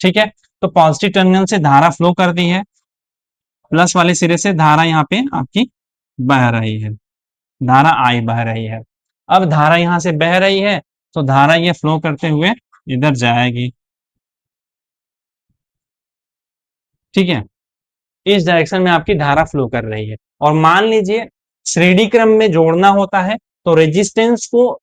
ठीक है, तो पॉजिटिव टर्मिनल से धारा फ्लो कर दी है, प्लस वाले सिरे से धारा यहाँ पे आपकी बह रही है, धारा आई बह रही है। अब धारा यहां से बह रही है तो धारा ये फ्लो करते हुए इधर जाएगी। ठीक है, इस डायरेक्शन में आपकी धारा फ्लो कर रही है। और मान लीजिए श्रेणी क्रम में जोड़ना होता है तो रेजिस्टेंस को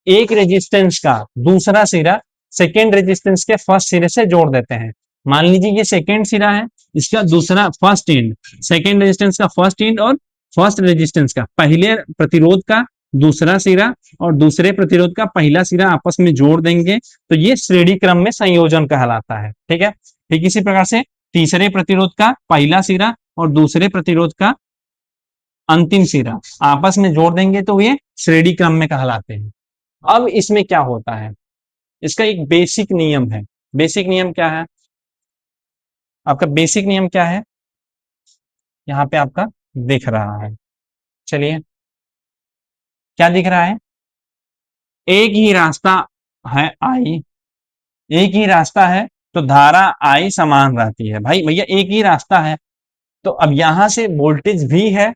एक रेजिस्टेंस का दूसरा सिरा सेकेंड रेजिस्टेंस के फर्स्ट सिरे से जोड़ देते हैं। मान लीजिए ये सेकेंड सिरा है, इसका दूसरा फर्स्ट एंड, सेकेंड रेजिस्टेंस का फर्स्ट एंड और फर्स्ट रेजिस्टेंस का पहले प्रतिरोध का दूसरा सिरा और दूसरे प्रतिरोध का पहला सिरा आपस में जोड़ देंगे तो ये श्रेणी क्रम में संयोजन कहलाता है। ठीक है, ठीक इसी प्रकार से तीसरे प्रतिरोध का पहला सिरा और दूसरे प्रतिरोध का अंतिम सिरा आपस में जोड़ देंगे तो ये श्रेणी क्रम में कहलाते हैं। अब इसमें क्या होता है, इसका एक बेसिक नियम है। बेसिक नियम क्या है आपका? बेसिक नियम क्या है यहाँ पे आपका दिख रहा है, चलिए क्या दिख रहा है? एक ही रास्ता है आई, एक ही रास्ता है तो धारा आई समान रहती है। भाई भैया एक ही रास्ता है, तो अब यहां से वोल्टेज भी है,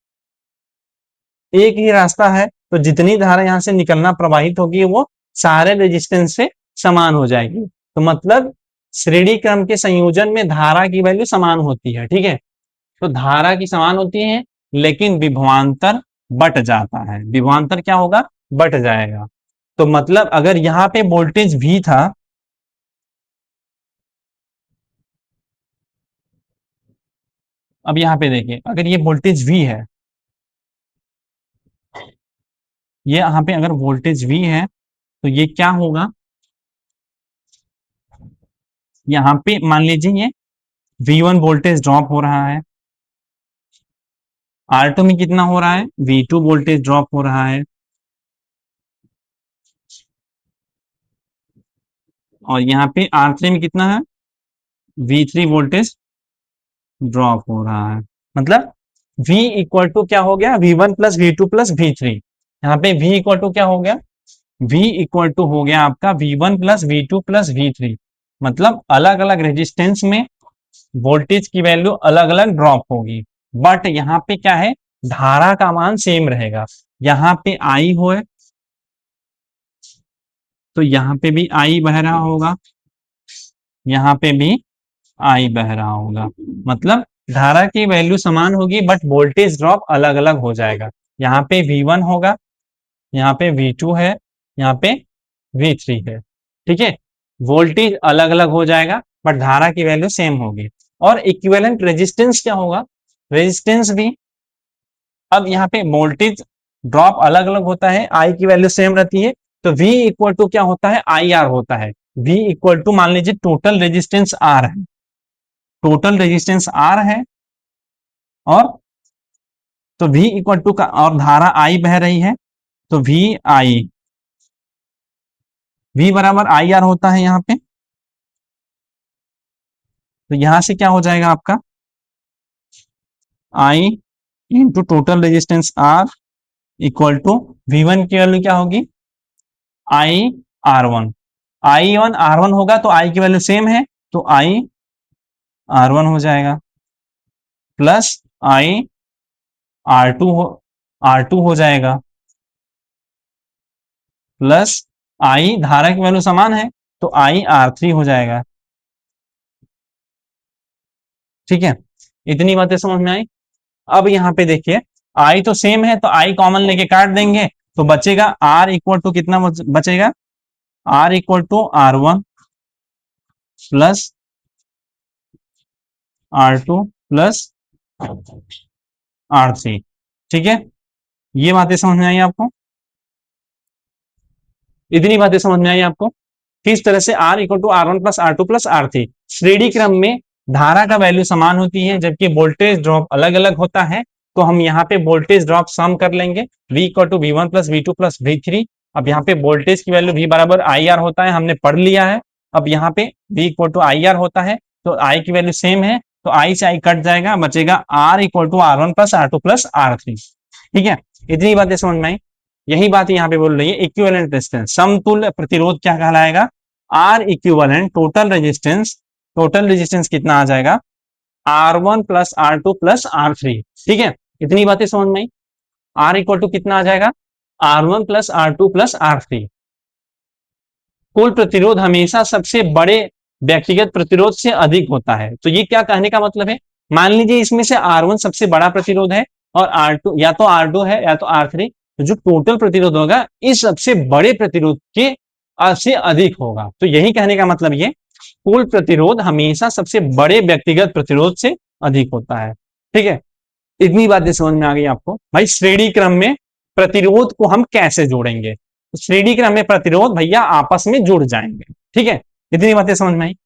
एक ही रास्ता है तो जितनी धारा यहां से निकलना प्रवाहित होगी वो सारे रेजिस्टेंस से समान हो जाएगी। तो मतलब श्रेणी क्रम के संयोजन में धारा की वैल्यू समान होती है। ठीक है, तो धारा की समान होती है, लेकिन विभवांतर बट जाता है। विभवांतर क्या होगा? बट जाएगा। तो मतलब अगर यहां पे वोल्टेज V था, अब यहां पे देखिए, अगर ये वोल्टेज V है, ये यहां पे अगर वोल्टेज V है, तो ये क्या होगा? यहां पे मान लीजिए ये V1 वोल्टेज ड्रॉप हो रहा है, R2 में कितना हो रहा है? V2 वोल्टेज ड्रॉप हो रहा है, और यहाँ पे R3 में कितना है? V3 वोल्टेज ड्रॉप हो रहा है। मतलब V इक्वल टू क्या हो गया? V1 plus V2 plus V3। यहाँ पे V इक्वल टू क्या हो गया? V इक्वल टू हो गया आपका V1 plus V2 plus V3। मतलब अलग अलग रेजिस्टेंस में वोल्टेज की वैल्यू अलग अलग ड्रॉप होगी, बट यहाँ पे क्या है? धारा का मान सेम रहेगा। यहाँ पे I हो, तो यहाँ पे भी I बह रहा होगा, यहाँ पे भी I बह रहा होगा। मतलब धारा की वैल्यू समान होगी, बट वोल्टेज ड्रॉप अलग अलग हो जाएगा। यहाँ पे V1 होगा, यहाँ पे V2 है, यहाँ पे V3 है। ठीक है, वोल्टेज अलग अलग हो जाएगा, बट धारा की वैल्यू सेम होगी। और इक्विवेलेंट रेजिस्टेंस क्या होगा? रेजिस्टेंस भी, अब यहाँ पे वोल्टेज ड्रॉप अलग अलग होता है, आई की वैल्यू सेम रहती है, तो V इक्वल टू क्या होता है? आई आर होता है। V इक्वल टू मान लीजिए टोटल रेजिस्टेंस आर है, टोटल रेजिस्टेंस आर है, और तो V इक्वल टू का, और धारा I बह रही है, तो V बराबर आई आर होता है यहाँ पे। तो यहां से क्या हो जाएगा आपका? I into total resistance R equal to V1 की वैल्यू क्या होगी? I R one. I1 R1 होगा तो I की वैल्यू सेम है, तो I R1 हो जाएगा, प्लस I R2 हो, R2 हो जाएगा, प्लस I धारा की वैल्यू समान है, तो I R3 हो जाएगा। ठीक है, इतनी बातें समझ में आई। अब यहाँ पे देखिए, I तो सेम है, तो I कॉमन लेके काट देंगे, तो बचेगा R इक्वल टू कितना बचेगा? R equal to R1 plus R2 plus R3। ठीक है, ये बातें समझ में आई आपको? इतनी बातें समझ में आई आपको? किस तरह से R equal to R1 plus R2 plus R3 श्रेणी क्रम में धारा का वैल्यू समान होती है, जबकि वोल्टेज ड्रॉप अलग अलग होता है। तो हम यहाँ पे वोल्टेज ड्रॉप सम कर लेंगे, V equal to V1 plus V2 plus V3। अब यहाँ पे वोल्टेज की वैल्यू V बराबर आई आर होता है, हमने पढ़ लिया है। अब यहाँ पे V equal to I R होता है, तो I की वैल्यू सेम है, तो I से I कट जाएगा, बचेगा R equal to R1 plus R2 plus R3। ठीक है, इतनी बातें समझ में आई। यही बात यहाँ पे बोल रही है, इक्विवेलेंट रेजिस्टेंस, समतुल्य प्रतिरोध क्या कहलाएगा? R equivalent total resistance. Total resistance कितना आ जाएगा? R1 plus R2 plus R3। ठीक है, इतनी बातें समझ में आई। आर इक्वल टू कितना आ जाएगा? R1 plus R2 plus R3। कुल प्रतिरोध हमेशा सबसे बड़े व्यक्तिगत प्रतिरोध से अधिक होता है। तो ये क्या कहने का मतलब है? मान लीजिए इसमें से R1 सबसे बड़ा प्रतिरोध है, और R2 या तो R2 है या तो R3, तो जो टोटल प्रतिरोध होगा इस सबसे बड़े प्रतिरोध के से अधिक होगा। तो यही कहने का मतलब ये, कुल प्रतिरोध हमेशा सबसे बड़े व्यक्तिगत प्रतिरोध से अधिक होता है। ठीक है, इतनी बातें समझ में आ गई आपको? भाई श्रेणी क्रम में प्रतिरोध को हम कैसे जोड़ेंगे? तो श्रेणी क्रम में प्रतिरोध भैया आपस में जुड़ जाएंगे। ठीक है, इतनी बातें समझ में आई।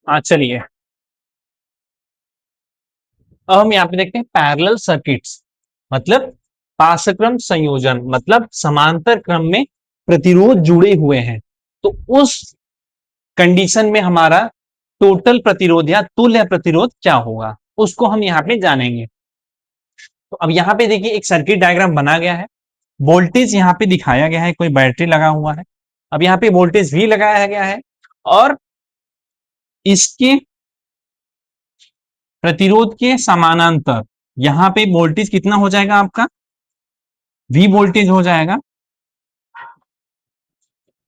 हाँ चलिए, अब हम यहाँ पे देखते हैं पैरेलल सर्किट्स, मतलब पाशक्रम संयोजन, मतलब समांतर क्रम में प्रतिरोध जुड़े हुए हैं। तो उस कंडीशन में हमारा टोटल प्रतिरोध या तुल्य प्रतिरोध क्या होगा, उसको हम यहाँ पे जानेंगे। तो अब यहाँ पे देखिए एक सर्किट डायग्राम बना गया है, वोल्टेज यहाँ पे दिखाया गया है, कोई बैटरी लगा हुआ है। अब यहाँ पे वोल्टेज भी लगाया गया है और इसके प्रतिरोध के समानांतर यहाँ पे वोल्टेज कितना हो जाएगा आपका, V वोल्टेज हो जाएगा,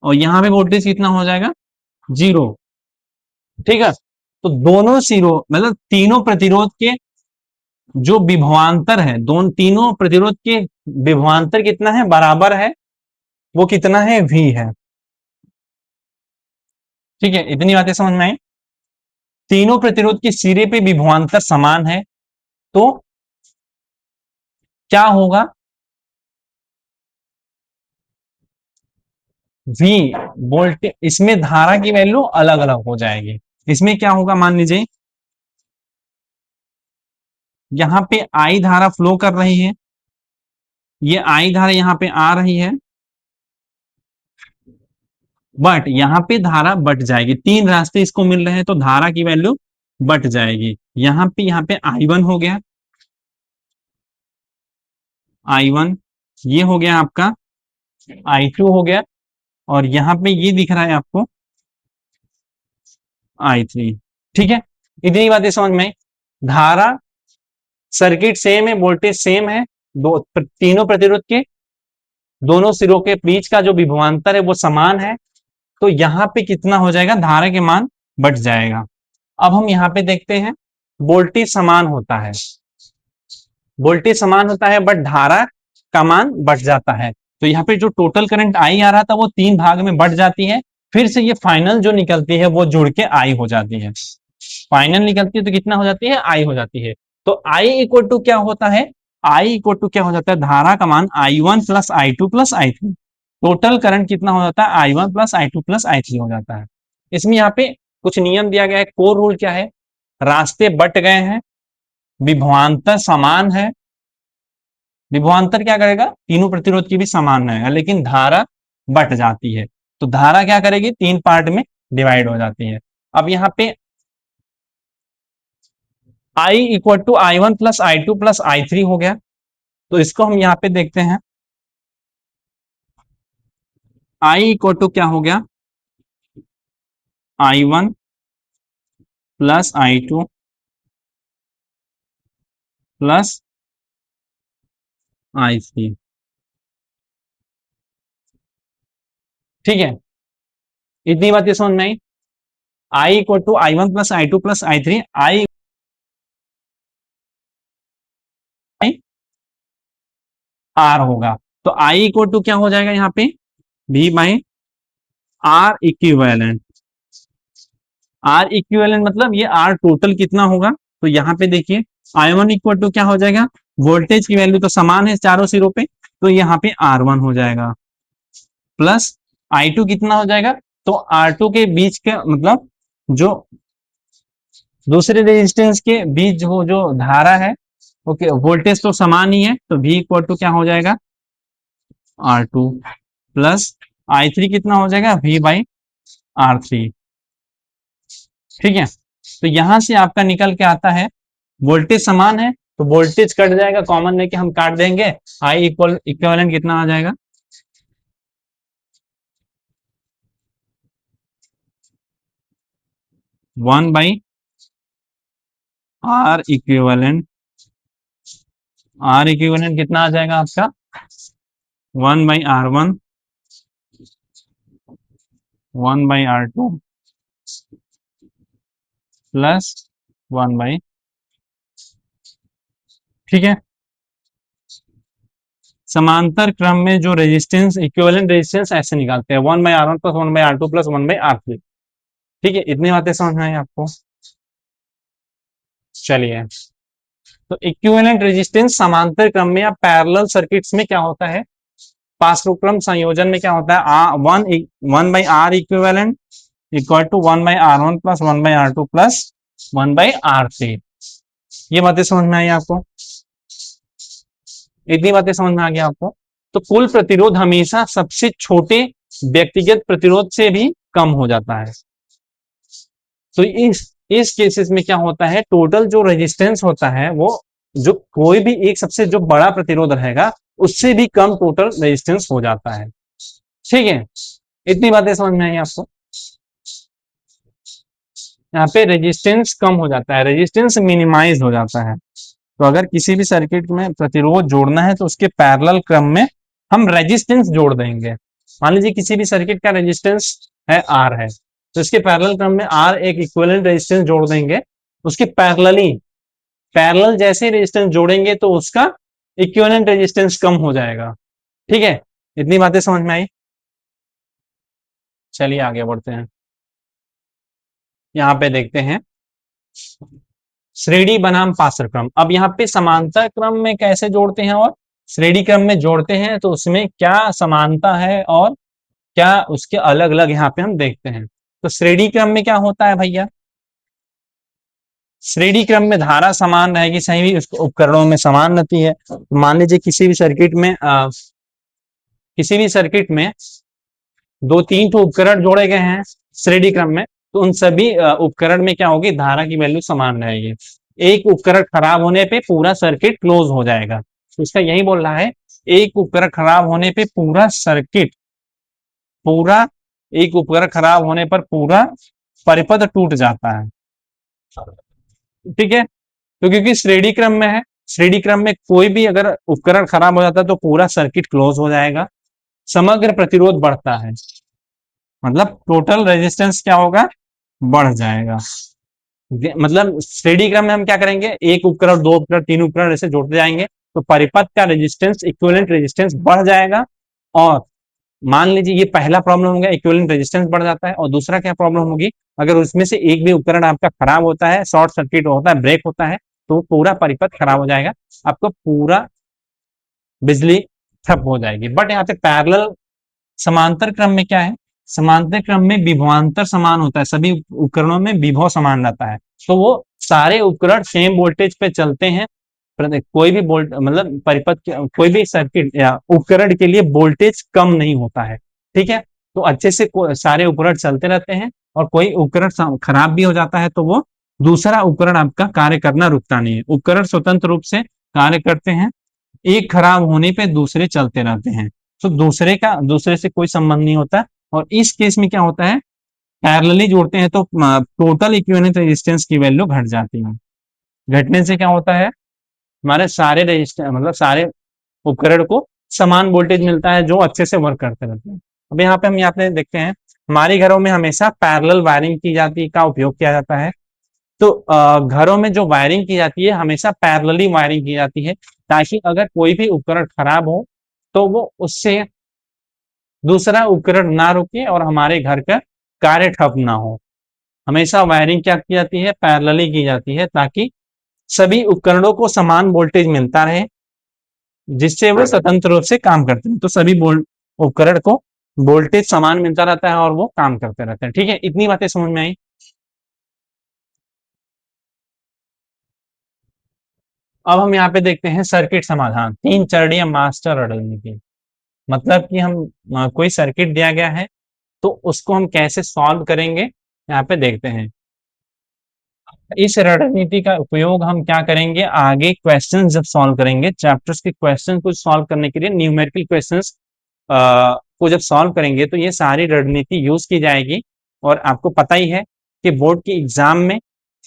और यहाँ पे वोल्टेज कितना हो जाएगा, 0। ठीक है, तो दोनों सिरों मतलब तीनों प्रतिरोध के जो विभवांतर है, दोनों तीनों प्रतिरोध के विभवांतर कितना है, बराबर है, वो कितना है, V है। ठीक है, इतनी बातें समझ में आई। तीनों प्रतिरोध के सिरे पे विभवांतर समान है, तो क्या होगा, V वोल्टेज, इसमें धारा की वैल्यू अलग अलग हो जाएगी। इसमें क्या होगा, मान लीजिए यहां पे I धारा फ्लो कर रही है, ये I धारा यहां पे आ रही है, बट यहां पे धारा बट जाएगी, तीन रास्ते इसको मिल रहे हैं, तो धारा की वैल्यू बट जाएगी। यहाँ पे I1 हो गया, I1, ये हो गया आपका I2 हो गया, और यहां पे ये दिख रहा है आपको I3। ठीक है, इतनी बातें समझ में आई। धारा, सर्किट सेम है, वोल्टेज सेम है, दो तीनों प्रतिरोध के दोनों सिरों के बीच का जो विभवांतर है वो समान है, तो यहाँ पे कितना हो जाएगा, धारा के मान बढ़ जाएगा। अब हम यहाँ पे देखते हैं, वोल्टेज समान होता है, वोल्टेज समान होता है बट धारा का मान बढ़ जाता है, तो यहाँ पे जो टोटल करंट आई आ रहा था वो तीन भाग में बढ़ जाती है, फिर से ये फाइनल जो निकलती है वो जुड़ के आई हो जाती है, फाइनल निकलती है तो कितना हो जाती है, आई हो जाती है। तो आई इक्वल टू क्या होता है, आई इक्वल टू क्या हो जाता है, धारा का मान I1 plus I2 plus I3, total current कितना हो जाता है, I1 plus I2 plus I3 हो जाता है। इसमें यहाँ पे कुछ नियम दिया गया है, कोर रूल क्या है, रास्ते बट गए हैं, विभवांतर समान है, विभवांतर क्या करेगा, तीनों प्रतिरोध की भी समान है, लेकिन धारा बट जाती है, तो धारा क्या करेगी, तीन पार्ट में डिवाइड हो जाती है। अब यहाँ पे I equal to I1 plus I2 plus I3 हो गया, तो इसको हम यहाँ पे देखते हैं, I इक्वल टू क्या हो गया, I1 plus I2 plus I3। ठीक है, इतनी बात ये समझ में आई। I equal to I1 plus I2 plus I3, I R होगा, तो I इक्वल टू क्या हो जाएगा, यहाँ पे V by R equivalent, R equivalent मतलब ये आर टोटल कितना होगा, तो यहाँ पे देखिए I1 इक्वल टू क्या हो जाएगा, वोल्टेज की वैल्यू तो समान है चारों सिरों पे, तो यहाँ पे R1 हो जाएगा, प्लस I2 कितना हो जाएगा, तो R2 के बीच का मतलब जो दूसरे रेजिस्टेंस के बीच जो धारा है, ओके, वोल्टेज तो समान ही है, तो V इक्वल टू क्या हो जाएगा, R2 प्लस I3 कितना हो जाएगा, V बाई R3। ठीक है, तो यहां से आपका निकल के आता है, वोल्टेज समान है तो वोल्टेज कट जाएगा, कॉमन लेके हम काट देंगे, आई इक्वल इक्विवेलेंट कितना आ जाएगा, 1 by R equivalent, R equivalent कितना आ जाएगा आपका, 1 by R1, 1 by R2 plus 1 by. ठीक है, समांतर क्रम में जो रेजिस्टेंस, इक्विवेलेंट रेजिस्टेंस ऐसे निकालते हैं, 1 by R1 plus 1 by R2 plus 1 by R3। ठीक है, इतनी बातें समझ में आई आपको। चलिए, तो इक्विवेलेंट रेजिस्टेंस समांतर क्रम में या पैरेलल सर्किट्स में क्या होता है, पार्श्वक्रम संयोजन में क्या होता है, one by R equivalent equal to 1 by R1 plus 1 by R2 plus 1 by R3। ये बातें समझ में आई आपको, इतनी बातें समझ में आ गया आपको। तो कुल प्रतिरोध हमेशा सबसे छोटे व्यक्तिगत प्रतिरोध से भी कम हो जाता है। तो इस केसेस में क्या होता है, टोटल जो रेजिस्टेंस होता है वो जो कोई भी एक सबसे जो बड़ा प्रतिरोध रहेगा उससे भी कम टोटल रेजिस्टेंस हो जाता है। ठीक है, इतनी बातें समझ में आई आपको। यहाँ पे रेजिस्टेंस कम हो जाता है, रेजिस्टेंस मिनिमाइज हो जाता है। तो अगर किसी भी सर्किट में प्रतिरोध जोड़ना है तो उसके पैरेलल क्रम में हम रेजिस्टेंस जोड़ देंगे। मान लीजिए किसी भी सर्किट का रेजिस्टेंस है आर है, तो इसके पैरेलल क्रम में आर एक इक्विवेलेंट रेजिस्टेंस जोड़ देंगे। उसके पैरेलली पैरेलल जैसे रेजिस्टेंस जोड़ेंगे तो उसका इक्विवेलेंट रेजिस्टेंस कम हो जाएगा। ठीक है, इतनी बातें समझ में आई। चलिए आगे बढ़ते हैं। यहाँ पे देखते हैं श्रेणी बनाम पार्श्व क्रम। अब यहाँ पे समांतर क्रम में कैसे जोड़ते हैं और श्रेणी क्रम में जोड़ते हैं, तो उसमें क्या समानता है और क्या उसके अलग अलग यहाँ पे हम देखते हैं। तो श्रेणी क्रम में क्या होता है भैया, श्रेणी क्रम में धारा समान रहेगी, सही भी उसको उपकरणों में समान रहती है। तो मान लीजिए किसी भी सर्किट में दो तीन तो उपकरण जोड़े गए हैं श्रेणी क्रम में, तो उन सभी उपकरण में क्या होगी, धारा की वैल्यू समान रहेगी। एक उपकरण खराब होने पे पूरा सर्किट क्लोज हो जाएगा, तो इसका यही बोल रहा है, एक उपकरण खराब होने पे पूरा एक उपकरण खराब होने पर पूरा परिपथ टूट जाता है। ठीक है, तो क्योंकि श्रेणी क्रम में है, श्रेणी क्रम में कोई भी अगर उपकरण खराब हो जाता है तो पूरा सर्किट क्लोज हो जाएगा, समग्र प्रतिरोध बढ़ता है, मतलब टोटल रेजिस्टेंस क्या होगा, बढ़ जाएगा। मतलब श्रेणी क्रम में हम क्या करेंगे, एक उपकरण दो उपकरण तीन उपकरण ऐसे जोड़ते जाएंगे तो परिपथ का रेजिस्टेंस इक्विवेलेंट रेजिस्टेंस बढ़ जाएगा। और मान लीजिए ये पहला प्रॉब्लम हो गया, इक्विवेलेंट रेजिस्टेंस बढ़ जाता है। और दूसरा क्या प्रॉब्लम होगी, अगर उसमें से एक भी उपकरण आपका खराब होता है, शॉर्ट सर्किट होता है, ब्रेक होता है, तो पूरा परिपथ खराब हो जाएगा, आपको पूरा बिजली ठप हो जाएगी। बट यहाँ पे पैरेलल समांतर क्रम में क्या है, समांतर क्रम में विभवांतर समान होता है, सभी उपकरणों में विभव समान रहता है, तो वो सारे उपकरण सेम वोल्टेज पे चलते हैं। कोई भी वोल्ट मतलब परिपथ कोई भी सर्किट या उपकरण के लिए वोल्टेज कम नहीं होता है। ठीक है, तो अच्छे से सारे उपकरण चलते रहते हैं, और कोई उपकरण खराब भी हो जाता है तो वो दूसरा उपकरण आपका कार्य करना रुकता नहीं है, उपकरण स्वतंत्र रूप से कार्य करते हैं, एक खराब होने पे दूसरे चलते रहते हैं, तो दूसरे से कोई संबंध नहीं होता। और इस केस में क्या होता है, पैरेलली जोड़ते हैं तो टोटल इक्विवेलेंट रेजिस्टेंस की वैल्यू घट जाती है। घटने से क्या होता है, हमारे सारे रजिस्टर मतलब सारे उपकरण को समान वोल्टेज मिलता है जो अच्छे से वर्क करते रहते हैं। अब यहाँ पे देखते हैं, हमारे घरों में हमेशा पैरेलल वायरिंग की जाती का उपयोग किया जाता है। तो घरों में जो वायरिंग की जाती है हमेशा पैरेलली वायरिंग की जाती है, ताकि अगर कोई भी उपकरण खराब हो तो वो उससे दूसरा उपकरण ना रुके और हमारे घर का कार्य ठप ना हो। हमेशा वायरिंग क्या की जाती है, पैरेलली की जाती है, ताकि सभी उपकरणों को समान वोल्टेज मिलता रहे, जिससे वो स्वतंत्र रूप से काम करते हैं। तो सभी उपकरण को वोल्टेज समान मिलता रहता है और वो काम करते रहते हैं। ठीक है, इतनी बातें समझ में आई। अब हम यहाँ पे देखते हैं सर्किट समाधान, तीन चरणीय मास्टर रणनीति। मतलब कि हम कोई सर्किट दिया गया है तो उसको हम कैसे सॉल्व करेंगे, यहाँ पे देखते हैं। इस रणनीति का उपयोग हम क्या करेंगे, आगे क्वेश्चन जब सॉल्व करेंगे, चैप्टर्स के क्वेश्चन को सॉल्व करने के लिए न्यूमेरिकल क्वेश्चंस को जब सॉल्व करेंगे तो ये सारी रणनीति यूज की जाएगी। और आपको पता ही है कि बोर्ड के एग्जाम में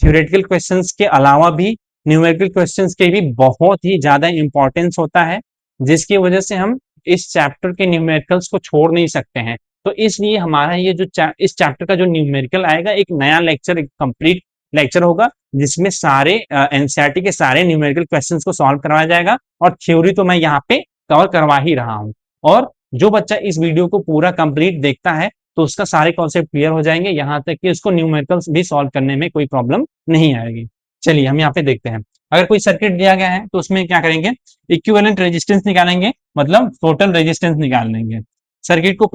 थ्योरेटिकल क्वेश्चंस के अलावा भी न्यूमेरिकल क्वेश्चंस के भी बहुत ही ज्यादा इंपॉर्टेंस होता है, जिसकी वजह से हम इस चैप्टर के न्यूमेरिकल्स को छोड़ नहीं सकते हैं। तो इसलिए हमारा ये जो इस चैप्टर का जो न्यूमेरिकल आएगा, एक नया लेक्चर, एक कंप्लीट लेक्चर होगा, जिसमें सारे एनसीईआरटी के सारे न्यूमेरिकल क्वेश्चंस को सॉल्व करवाया जाएगा। और थ्योरी तो मैं यहाँ पे कवर करवा ही रहा हूँ। और जो बच्चा इस वीडियो को पूरा कंप्लीट देखता है तो उसका सारे कॉन्सेप्ट क्लियर हो जाएंगे, यहाँ तक कि उसको न्यूमेरिकल्स भी सॉल्व करने में कोई प्रॉब्लम नहीं आएगी। चलिए हम यहाँ पे देखते हैं, अगर कोई सर्किट दिया गया है तो उसमें क्या करेंगे, इक्विवेलेंट रेजिस्टेंस निकालेंगे, मतलब टोटल रेजिस्टेंस निकाल लेंगे। सर्किट को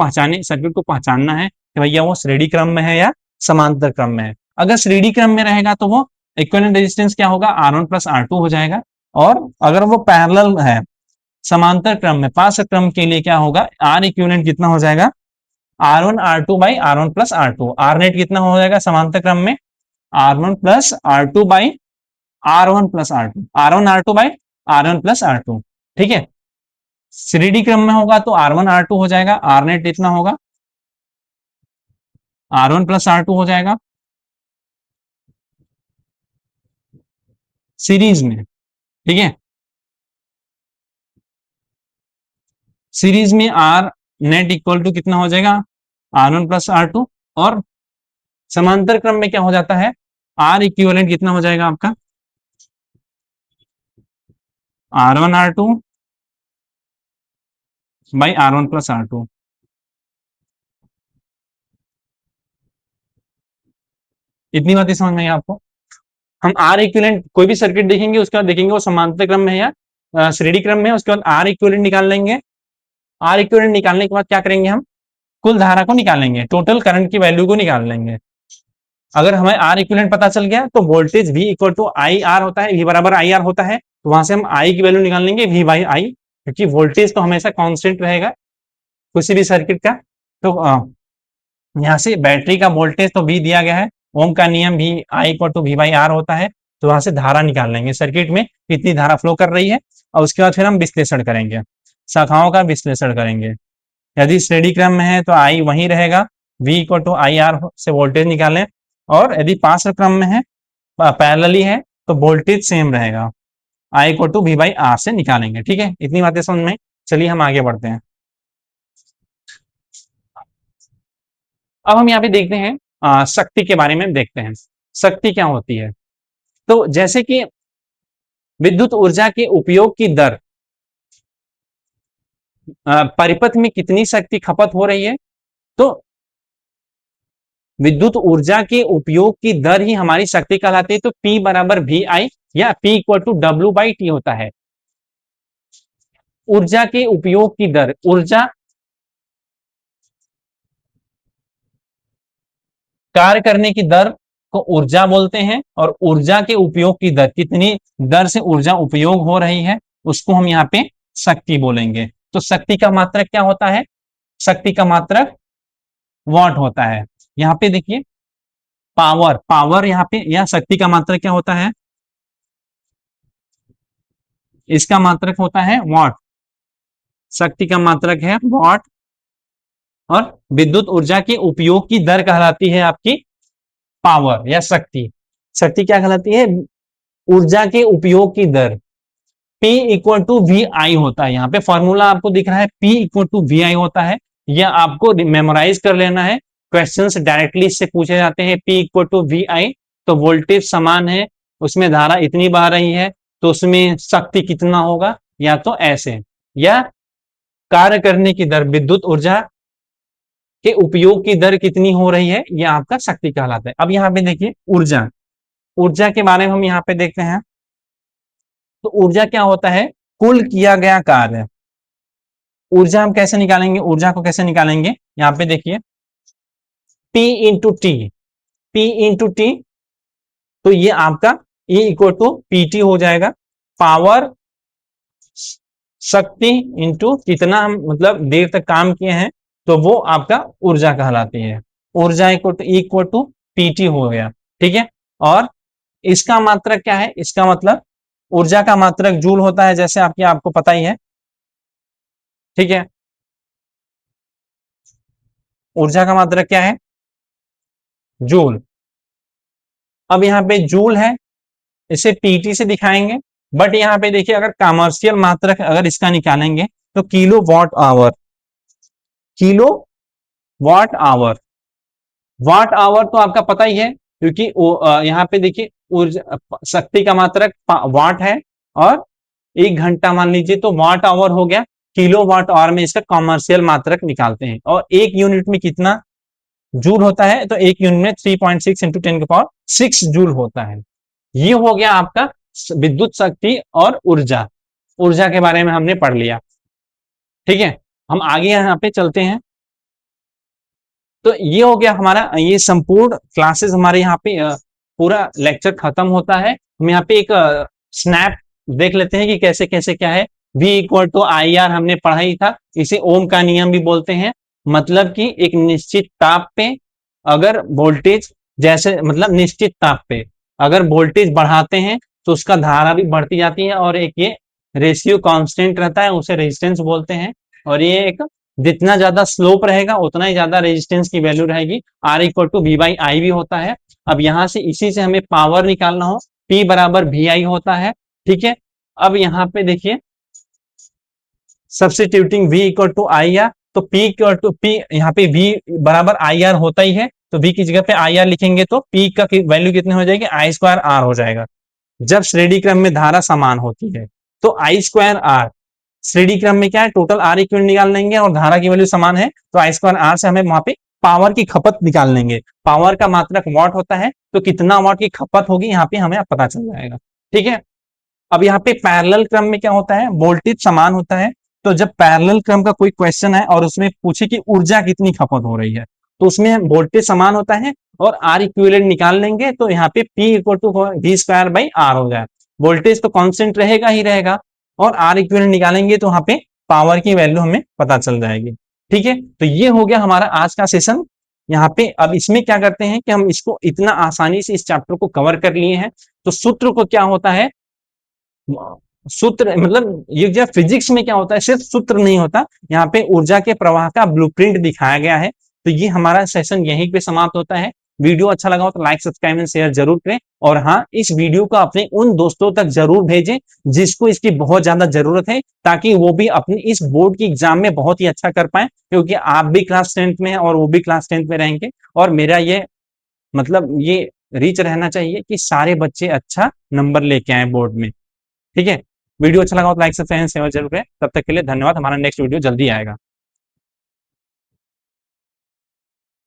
पहचानना है कि भैया वो श्रेणी क्रम में है या समांतर क्रम में है। अगर श्रेणी क्रम में रहेगा तो वो इक्विवेलेंट रेजिस्टेंस क्या होगा, R1 प्लस R2 हो जाएगा। और अगर वो पैरेलल है समांतर क्रम में, पार्श्व क्रम के लिए क्या होगा, R इक्विवेलेंट कितना हो जाएगा, R1 R2 by R1 plus R2, are net कितना हो जाएगा समांतर क्रम में, R1 plus R2 by R1 plus R2, R1 R2 by R1 plus R2, ठीक है। श्रेणी क्रम में होगा तो R1 R2 हो जाएगा, आर नेट इतना होगा R1 प्लस R2 हो जाएगा सीरीज में, ठीक है। सीरीज में आर नेट इक्वल टू कितना हो जाएगा, R1 प्लस R2, और समांतर क्रम में क्या हो जाता है, आर इक्विवेलेंट कितना हो जाएगा आपका, R1 R2 by R1 plus R2। इतनी बातें समझ में आई आपको। हम आर इक्विवेलेंट कोई भी सर्किट देखेंगे उसके बाद देखेंगे वो समांतर क्रम में है या श्रेणी क्रम में है, उसके बाद आर इक्विवेलेंट निकाल लेंगे। आर इक्विवेलेंट निकालने के बाद क्या करेंगे, हम कुल धारा को निकालेंगे, टोटल करंट की वैल्यू को निकाल लेंगे। अगर हमें आर इक्विवेलेंट पता चल गया तो voltage V equal to I R होता है, V बराबर आई आर होता है, तो वहां से हम आई की वैल्यू निकाल लेंगे V बाई आई, क्योंकि वोल्टेज तो हमेशा कांस्टेंट रहेगा किसी भी सर्किट का। तो यहाँ से बैटरी का वोल्टेज तो V दिया गया है, ओम का नियम भी I equal to V by R होता है, तो वहां से धारा निकाल लेंगे सर्किट में कितनी धारा फ्लो कर रही है, और उसके बाद फिर हम विश्लेषण करेंगे, शाखाओं का विश्लेषण करेंगे। यदि श्रेणी क्रम में है तो आई वही रहेगा, V equal to I R से वोल्टेज निकालें, और यदि पार्श्व क्रम में है पैरेलली है तो वोल्टेज सेम रहेगा, I equal to V by R से निकालेंगे, ठीक है। इतनी बातें समझ में। चलिए हम आगे बढ़ते हैं। अब हम यहाँ पे देखते हैं शक्ति के बारे में देखते हैं, शक्ति क्या होती है। तो जैसे कि विद्युत ऊर्जा के उपयोग की दर, परिपथ में कितनी शक्ति खपत हो रही है, तो विद्युत ऊर्जा के उपयोग की दर ही हमारी शक्ति कहलाती है। तो P बराबर वी आई या P equal to W by T होता है। ऊर्जा के उपयोग की दर, ऊर्जा कार्य करने की दर को ऊर्जा बोलते हैं, और ऊर्जा के उपयोग की दर, कितनी दर से ऊर्जा उपयोग हो रही है, उसको हम यहाँ पे शक्ति बोलेंगे। तो शक्ति का मात्रक क्या होता है, शक्ति का मात्रक वाट होता है। यहाँ पे देखिए पावर, पावर यहाँ पे या शक्ति का मात्रक क्या होता है, इसका मात्रक होता है वाट, शक्ति का मात्रक है वाट, और विद्युत ऊर्जा के उपयोग की दर कहलाती है आपकी पावर या शक्ति। शक्ति क्या कहलाती है, ऊर्जा के उपयोग की दर। P इक्वल टू वी आई होता है, यहाँ पे फॉर्मूला आपको दिख रहा है, P इक्वल टू वी आई होता है, यह आपको मेमोराइज कर लेना है, क्वेश्चंस डायरेक्टली इससे पूछे जाते हैं। P इक्वल टू वी आई, तो वोल्टेज समान है, उसमें धारा इतनी बह रही है, तो उसमें शक्ति कितना होगा, या तो ऐसे, या कार्य करने की दर, विद्युत ऊर्जा के उपयोग की दर कितनी हो रही है, यह आपका शक्ति कहलाता है। अब यहाँ पे देखिए ऊर्जा, ऊर्जा के बारे में हम यहाँ पे देखते हैं। तो ऊर्जा क्या होता है, कुल किया गया कार्य। ऊर्जा हम कैसे निकालेंगे, ऊर्जा को कैसे निकालेंगे, यहाँ पे देखिए P into T, P into T, तो ये आपका E equal to P T हो जाएगा, पावर शक्ति इंटू कितना हम मतलब देर तक काम किए हैं, तो वो आपका ऊर्जा कहलाती है। ऊर्जा इक्वल टू पीटी हो गया, ठीक है। और इसका मात्रक क्या है, इसका मतलब ऊर्जा का मात्रक जूल होता है, जैसे आपको पता ही है, ठीक है। ऊर्जा का मात्रक क्या है, जूल। अब यहाँ पे जूल है, इसे पीटी से दिखाएंगे, बट यहाँ पे देखिए अगर कमर्शियल मात्रक अगर इसका निकालेंगे तो kilowatt hour, kilowatt hour. Watt hour तो आपका पता ही है, क्योंकि यहाँ पे देखिए ऊर्जा शक्ति का मात्रक वाट है, और 1 घंटा मान लीजिए तो वाट आवर हो गया, किलो वाट आवर में इसका कॉमर्शियल मात्रक निकालते हैं। और एक यूनिट में कितना जूल होता है, तो एक यूनिट में 3.6 इंटू 10⁶ जूल होता है। ये हो गया आपका विद्युत शक्ति और ऊर्जा, ऊर्जा के बारे में हमने पढ़ लिया, ठीक है। हम आगे यहाँ पे चलते हैं। तो ये हो गया हमारा, ये संपूर्ण क्लासेस हमारे यहाँ पे पूरा लेक्चर खत्म होता है। हम यहाँ पे एक स्नैप देख लेते हैं कि कैसे कैसे क्या है। V equal to I R हमने पढ़ा ही था, इसे ओम का नियम भी बोलते हैं, मतलब कि एक निश्चित ताप पे अगर वोल्टेज जैसे मतलब निश्चित ताप पे अगर वोल्टेज बढ़ाते हैं तो उसका धारा भी बढ़ती जाती है, और एक ये रेशियो कांस्टेंट रहता है, उसे रेजिस्टेंस बोलते हैं। और ये एक जितना ज्यादा स्लोप रहेगा उतना ही ज्यादा रेजिस्टेंस की वैल्यू रहेगी। R equal to V by I भी होता है। अब यहां से इसी से हमें पावर निकालना हो, पी बराबर वी आई होता है। ठीक है, अब यहाँ पे देखिए substituting v equal to I R, तो p इक्वल टू p, यहाँ पे v बराबर आई आर होता ही है, तो v की जगह पे आई आर लिखेंगे तो p का वैल्यू कितने हो जाएगी, आई स्क्वायर आर हो जाएगा। जब श्रेणी क्रम में धारा समान होती है तो आई स्क्वायर आर, श्रेणी क्रम में क्या है, टोटल आर इक्वल निकाल लेंगे और धारा की वैल्यू समान है तो आई स्क्वायर आर से हमें वहां पे पावर की खपत निकाल लेंगे। पावर का मात्रक वॉट होता है, तो कितना वॉट की खपत होगी यहाँ पे हमें पता चल जाएगा। ठीक है, अब यहाँ पे पैरेलल क्रम में क्या होता है, वोल्टेज समान होता है। तो जब पैरेलल क्रम का कोई क्वेश्चन है और उसमें पूछे कि ऊर्जा कितनी खपत हो रही है, तो उसमें वोल्टेज समान होता है और आर इक्विवेलेंट निकाल लेंगे, तो यहाँ पे P equal to V square by R हो जाए। वोल्टेज तो कांस्टेंट रहेगा ही रहेगा, और आर इक्विवेलेंट निकालेंगे तो वहां पे पावर की वैल्यू हमें पता चल जाएगी। ठीक है, तो ये हो गया हमारा आज का सेशन। यहाँ पे अब इसमें क्या करते हैं कि हम इसको इतना आसानी से इस चैप्टर को कवर कर लिए हैं, तो सूत्र को क्या होता है, सूत्र मतलब ये जो फिजिक्स में क्या होता है, सिर्फ सूत्र नहीं होता, यहाँ पे ऊर्जा के प्रवाह का ब्लूप्रिंट दिखाया गया है। तो ये हमारा सेशन यहीं पे समाप्त होता है। वीडियो अच्छा लगा हो तो लाइक सब्सक्राइब एंड शेयर जरूर करें, और हाँ, इस वीडियो को अपने उन दोस्तों तक जरूर भेजें जिसको इसकी बहुत ज्यादा जरूरत है, ताकि वो भी अपनी इस बोर्ड की एग्जाम में बहुत ही अच्छा कर पाए, क्योंकि आप भी क्लास 10th में हैं और वो भी क्लास 10th में रहेंगे, और मेरा ये मतलब ये रीच रहना चाहिए कि सारे बच्चे अच्छा नंबर लेके आए बोर्ड में। ठीक है, वीडियो अच्छा लगा तो लाइक सब्सक्राइब शेयर जरूर करें। तब तक के लिए धन्यवाद, हमारा नेक्स्ट वीडियो जल्दी आएगा।